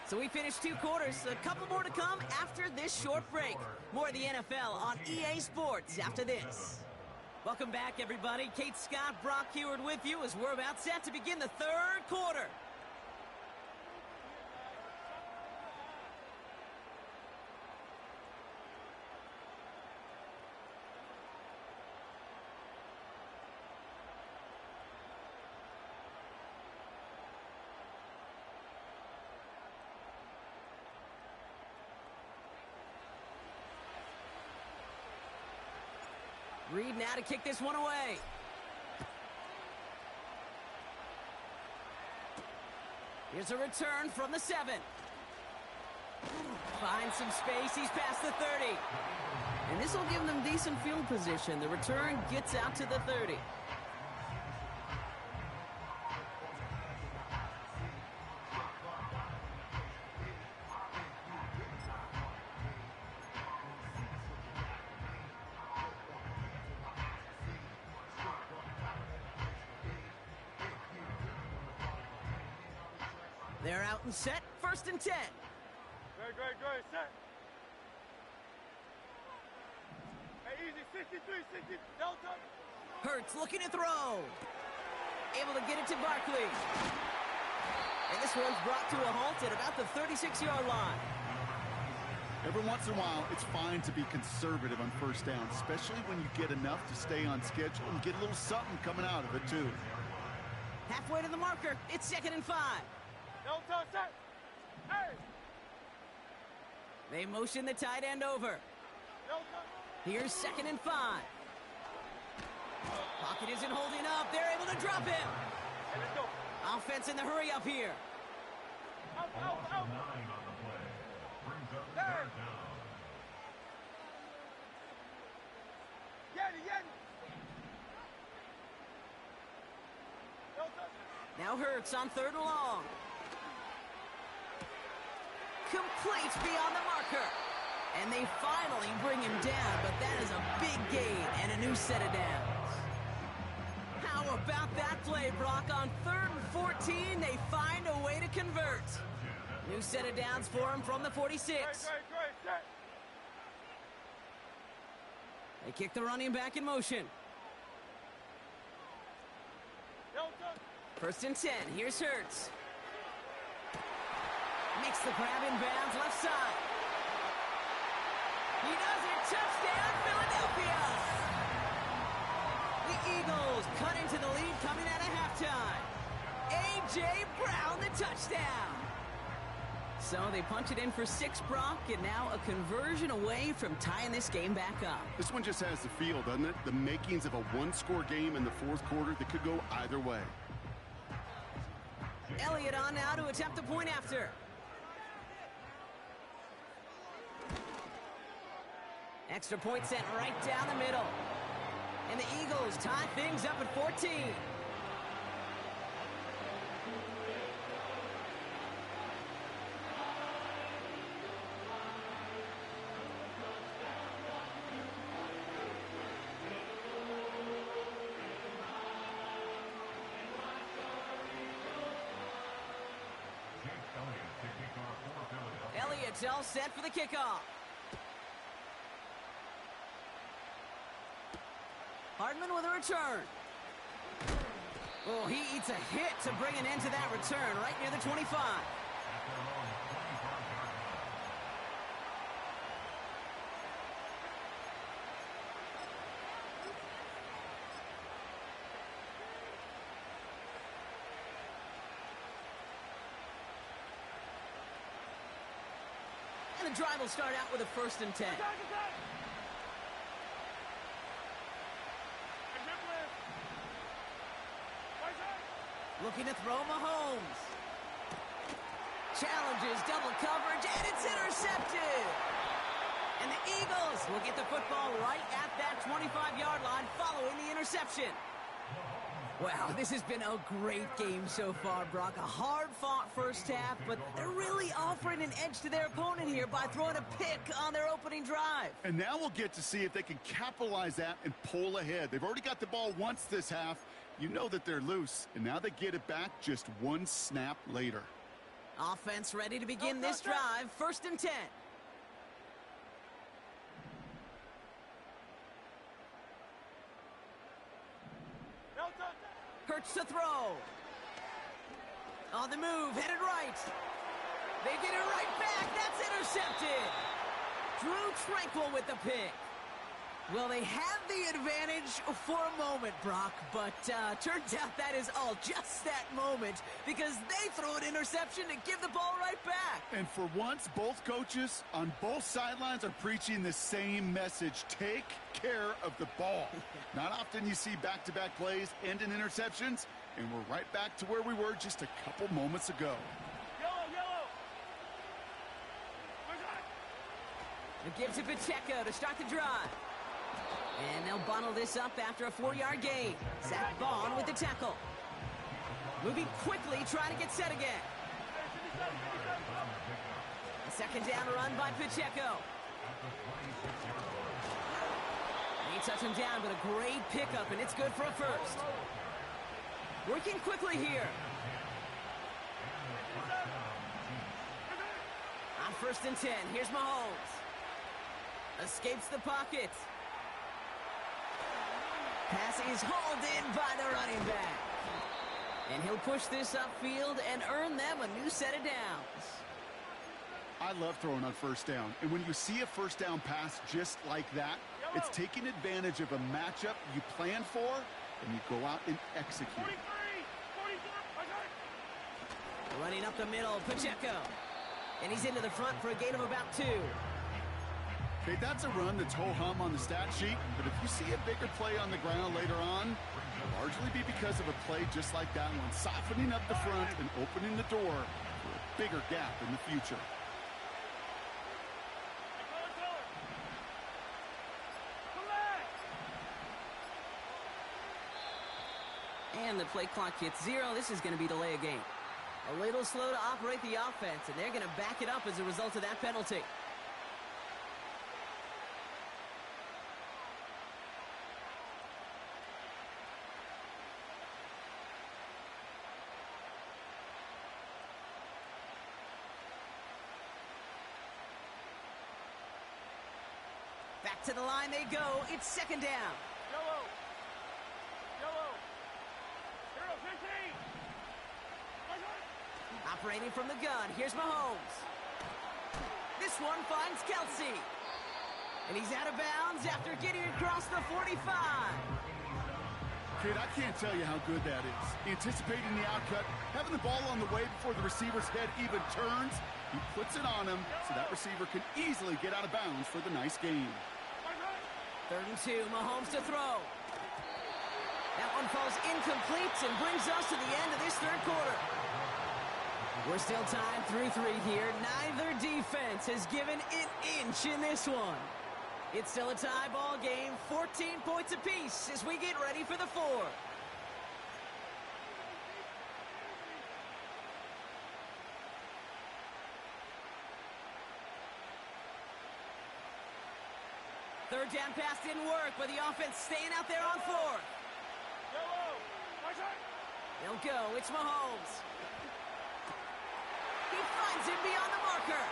So we finished 2 quarters. A couple more to come after this short break. More of the NFL on EA Sports after this. Welcome back, everybody. Kate Scott, Brock Heward with you as we're about set to begin the 3rd quarter. Reed now to kick this one away. Here's a return from the 7. Finds some space. He's past the 30. And this will give them decent field position. The return gets out to the 30. They're out and set. 1st and 10. Great. Set. Hey, easy. 63, 60. Delta. Hurts looking to throw. Able to get it to Barkley. And this one's brought to a halt at about the 36-yard line. Every once in a while, it's fine to be conservative on 1st down, especially when you get enough to stay on schedule and get a little something coming out of it, too. Halfway to the marker. It's 2nd and 5. Delta, set. Hey. They motion the tight end over. Delta. Here's 2nd and 5. Pocket isn't holding up. They're able to drop him. Hey, let's go. Offense in the hurry up here. Out. 9 on the play. Brings up the 3rd down. Yeti. Delta. Now Hurts on 3rd and long. Complete beyond the marker. And they finally bring him down, but that is a big gain and a new set of downs. How about that play, Brock? On 3rd and 14, they find a way to convert. New set of downs for him from the 46. Great. Set. They kick the running back in motion. Delta. 1st and 10. Here's Hurts. Makes the grab in bounds left side. He does it. Touchdown, Philadelphia. The Eagles cut into the lead coming out of halftime. A.J. Brown, the touchdown. So they punch it in for 6, Brock, and now a conversion away from tying this game back up. This one just has the feel, doesn't it? The makings of a 1-score game in the 4th quarter that could go either way. Elliott on now to attempt the point after. Extra point sent right down the middle. And the Eagles tie things up at 14. Elliott's all set for the kickoff. Hardman with a return. Oh, he eats a hit to bring an end to that return right near the 25. And the drive will start out with a 1st and 10. Looking to throw Mahomes. Challenges double coverage, and it's intercepted. And the Eagles will get the football right at that 25-yard line following the interception. Wow, this has been a great game so far, Brock. A hard-fought first half, but they're really offering an edge to their opponent here by throwing a pick on their opening drive. And now we'll get to see if they can capitalize that and pull ahead. They've already got the ball once this half. You know that they're loose, and now they get it back just one snap later. Offense ready to begin this drive. 1st and 10. Hurts to throw. On the move, headed right. They get it right back. That's intercepted. Drew Tranquil with the pick. Well, they have the advantage for a moment, Brock, but turns out that is all just that moment because they throw an interception to give the ball right back. And for once, both coaches on both sidelines are preaching the same message. Take care of the ball. Not often you see back-to-back plays end in interceptions, and we're right back to where we were just a couple moments ago. It gives to Pacheco to start the drive. And they'll bundle this up after a 4-yard gain. Zach Vaughn with the tackle. Moving quickly, trying to get set again. A 2nd down run by Pacheco. They touch him down, but a great pickup, and it's good for a 1st. Working quickly here. On 1st and 10, here's Mahomes. Escapes the pocket. Pass is hauled in by the running back. And he'll push this upfield and earn them a new set of downs. I love throwing on 1st down. And when you see a 1st down pass just like that, it's taking advantage of a matchup you plan for, and you go out and execute. Running up the middle, Pacheco. And he's into the front for a gain of about 2. Okay, that's a run that's ho-hum on the stat sheet, but if you see a bigger play on the ground later on, it'll largely be because of a play just like that one, softening up the front and opening the door for a bigger gap in the future. And the play clock hits 0. This is going to be delay a game. A little slow to operate the offense, and they're going to back it up as a result of that penalty. Back to the line they go. It's 2nd down. Yellow. 15. Operating from the gun. Here's Mahomes. This one finds Kelsey. And he's out of bounds after getting across the 45. Kid, I can't tell you how good that is. Anticipating the outcut, having the ball on the way before the receiver's head even turns. He puts it on him so that receiver can easily get out of bounds for the nice gain. 3rd and 2, Mahomes to throw. That one falls incomplete and brings us to the end of this 3rd quarter. We're still tied through 3 here. Neither defense has given an inch in this one. It's still a tie ball game, 14 points apiece as we get ready for the 4th. Third down pass didn't work, but the offense staying out there on 4th. They'll go. It's Mahomes. He finds him beyond the marker.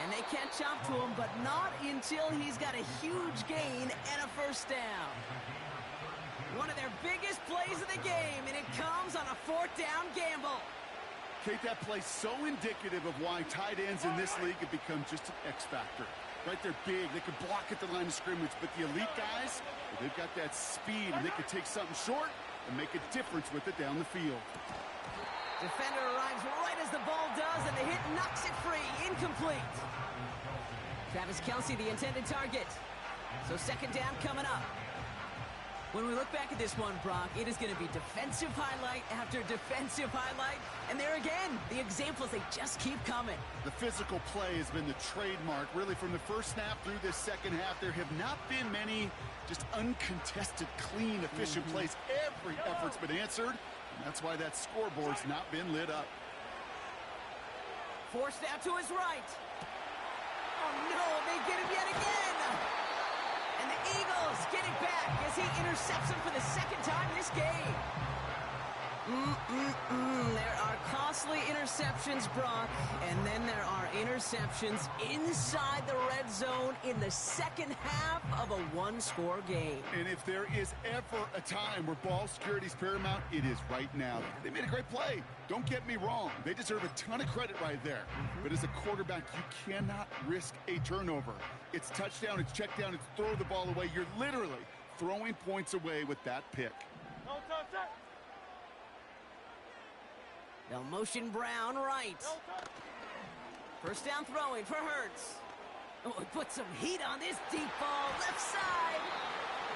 And they can't chop to him, but not until he's got a huge gain and a first down. One of their biggest plays of the game, and it comes on a 4th down gamble. Kate, that play's so indicative of why tight ends in this league have become just an X factor. Right, they're big, they can block at the line of scrimmage, but the elite guys, well, they've got that speed, and they can take something short and make a difference with it down the field. Defender arrives right as the ball does, and the hit knocks it free. Incomplete. Travis Kelce, the intended target. So 2nd down coming up. When we look back at this one, Brock, it is going to be defensive highlight after defensive highlight. And there again, the examples, they just keep coming. The physical play has been the trademark. Really, from the first snap through this second half, there have not been many just uncontested, clean, efficient plays. Every effort's been answered, and that's why that scoreboard's not been lit up. Forced out to his right. Oh, no, they get him yet again. And the Eagles get it back as he intercepts him for the 2nd time this game. There are costly interceptions, Brock, and then there are interceptions inside the red zone in the 2nd half of a 1-score game. And if there is ever a time where ball security is paramount, it is right now. They made a great play. Don't get me wrong. They deserve a ton of credit right there. But as a quarterback, you cannot risk a turnover. It's touchdown, it's check down, it's throw the ball away. You're literally throwing points away with that pick. They'll motion Brown right. First down throwing for Hurts. Oh, put some heat on this deep ball, left side.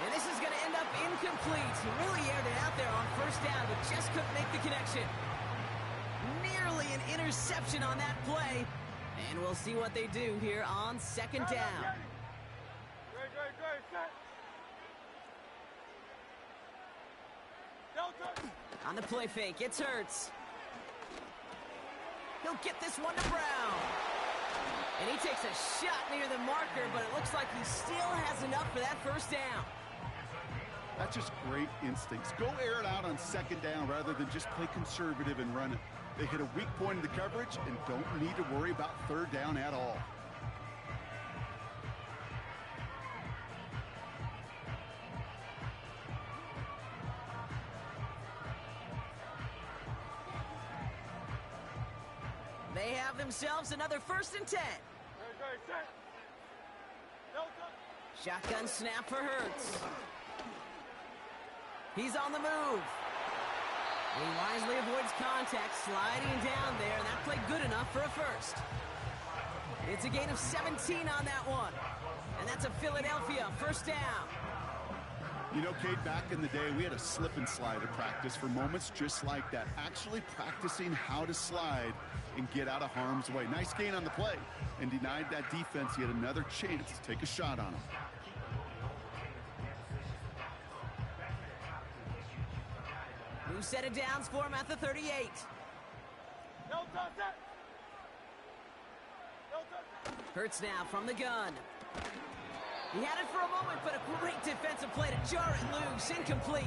And this is going to end up incomplete. He really aired it out there on first down, but just couldn't make the connection. Nearly an interception on that play. And we'll see what they do here on 2nd down. On the play fake, it's Hurts. He'll get this one to Brown. And he takes a shot near the marker, but it looks like he still has enough for that first down. That's just great instincts. Go air it out on 2nd down rather than just play conservative and run it. They hit a weak point in the coverage and don't need to worry about 3rd down at all. They have themselves another 1st and 10. Shotgun snap for Hurts. He's on the move. He wisely avoids contact, sliding down there, and that played good enough for a first. It's a gain of 17 on that one. And that's a Philadelphia 1st down. You know, Kate, back in the day, we had a slip and slide at practice for moments just like that. Actually practicing how to slide and get out of harm's way. Nice gain on the play, and denied that defense yet another chance to take a shot on him. New set of downs for him at the 38. Hurts now from the gun. He had it for a moment, but a great defensive play to jar it loose. Incomplete.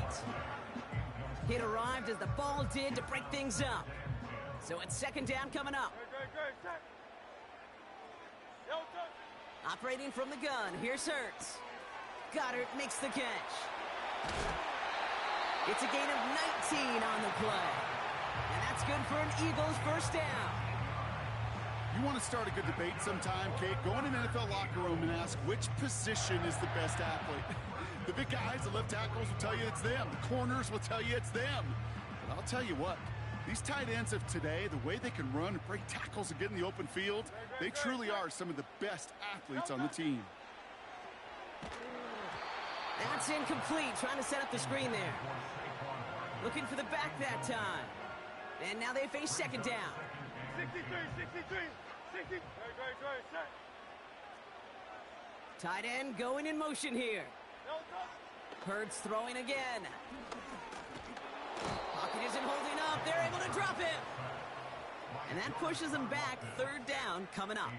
Hit arrived as the ball did to break things up. So it's 2nd down coming up. Operating from the gun, here's Hurts. Goddard makes the catch. It's a gain of 19 on the play. And that's good for an Eagles 1st down. You want to start a good debate sometime, Kate? Go in an NFL locker room and ask which position is the best athlete. The big guys, the left tackles will tell you it's them. The corners will tell you it's them. But I'll tell you what, these tight ends of today, the way they can run and break tackles and get in the open field, they truly are some of the best athletes on the team. That's incomplete, trying to set up the screen there. Looking for the back that time. And now they face second down. 63. Set. Tight end going in motion here. Hurts throwing again. Pocket isn't holding up. They're able to drop him. And that pushes them back. Third down coming up.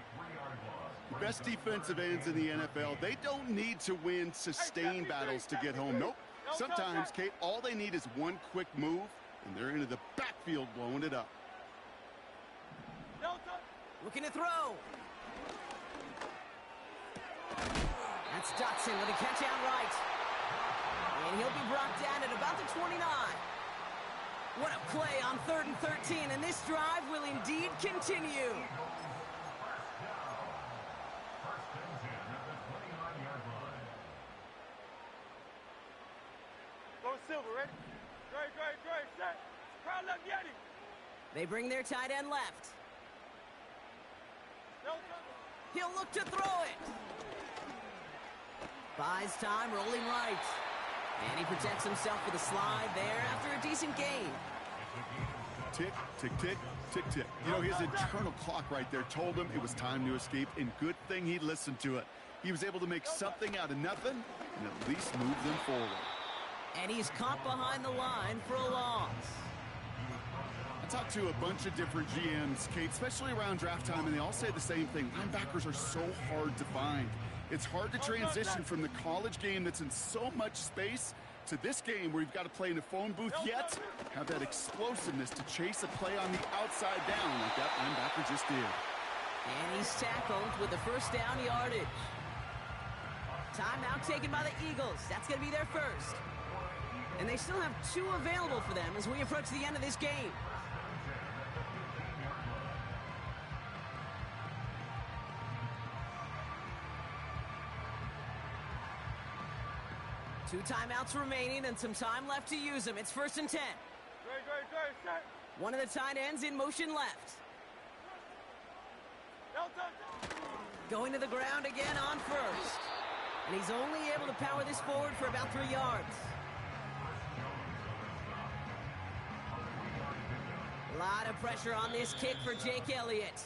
Best defensive ends in the NFL, they don't need to win sustained battles to get home. Nope. Sometimes, Kate, all they need is one quick move, and they're into the backfield blowing it up. Looking to throw. That's Dotson with a catch out right. And he'll be brought down at about the 29. What a play on 3rd and 13, and this drive will indeed continue. Go Silver, ready? Great, set. Crowd left, Yeti. They bring their tight end left. He'll look to throw it. Buys time, rolling right. And he protects himself with a slide there after a decent gain. Tick, tick, tick, tick, tick. You know, his internal clock right there told him it was time to escape, and good thing he listened to it. He was able to make something out of nothing and at least move them forward. And he's caught behind the line for a loss. I talked to a bunch of different GMs, Kate, especially around draft time, and they all say the same thing. Linebackers are so hard to find. It's hard to transition from the college game that's in so much space to this game where you've got to play in a phone booth, yet have that explosiveness to chase a play on the outside down like that linebacker just did. And he's tackled with the first down yardage. Timeout taken by the Eagles. That's going to be their first. And they still have 2 available for them as we approach the end of this game. Two timeouts remaining and some time left to use them. It's 1st and 10. Great, set. One of the tight ends in motion left. Going to the ground again on first. And he's only able to power this forward for about 3 yards. A lot of pressure on this kick for Jake Elliott.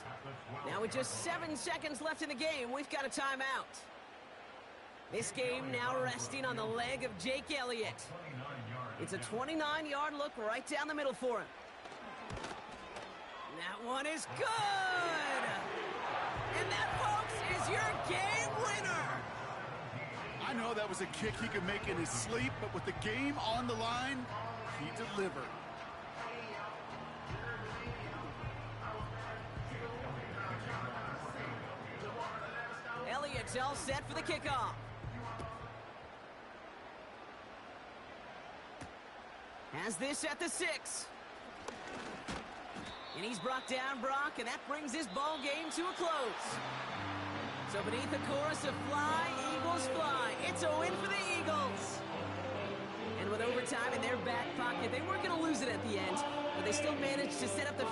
Now with just 7 seconds left in the game, we've got a timeout. This game now resting on the leg of Jake Elliott. It's a 29-yard look right down the middle for him. That one is good! And that, folks, is your game winner! I know that was a kick he could make in his sleep, but with the game on the line, he delivered. Elliott's all set for the kickoff. Has this at the 6. And he's brought down Brock, and that brings this ball game to a close. So beneath the chorus of Fly, Eagles Fly, it's a win for the Eagles. And with overtime in their back pocket, they weren't going to lose it at the end, but they still managed to set up the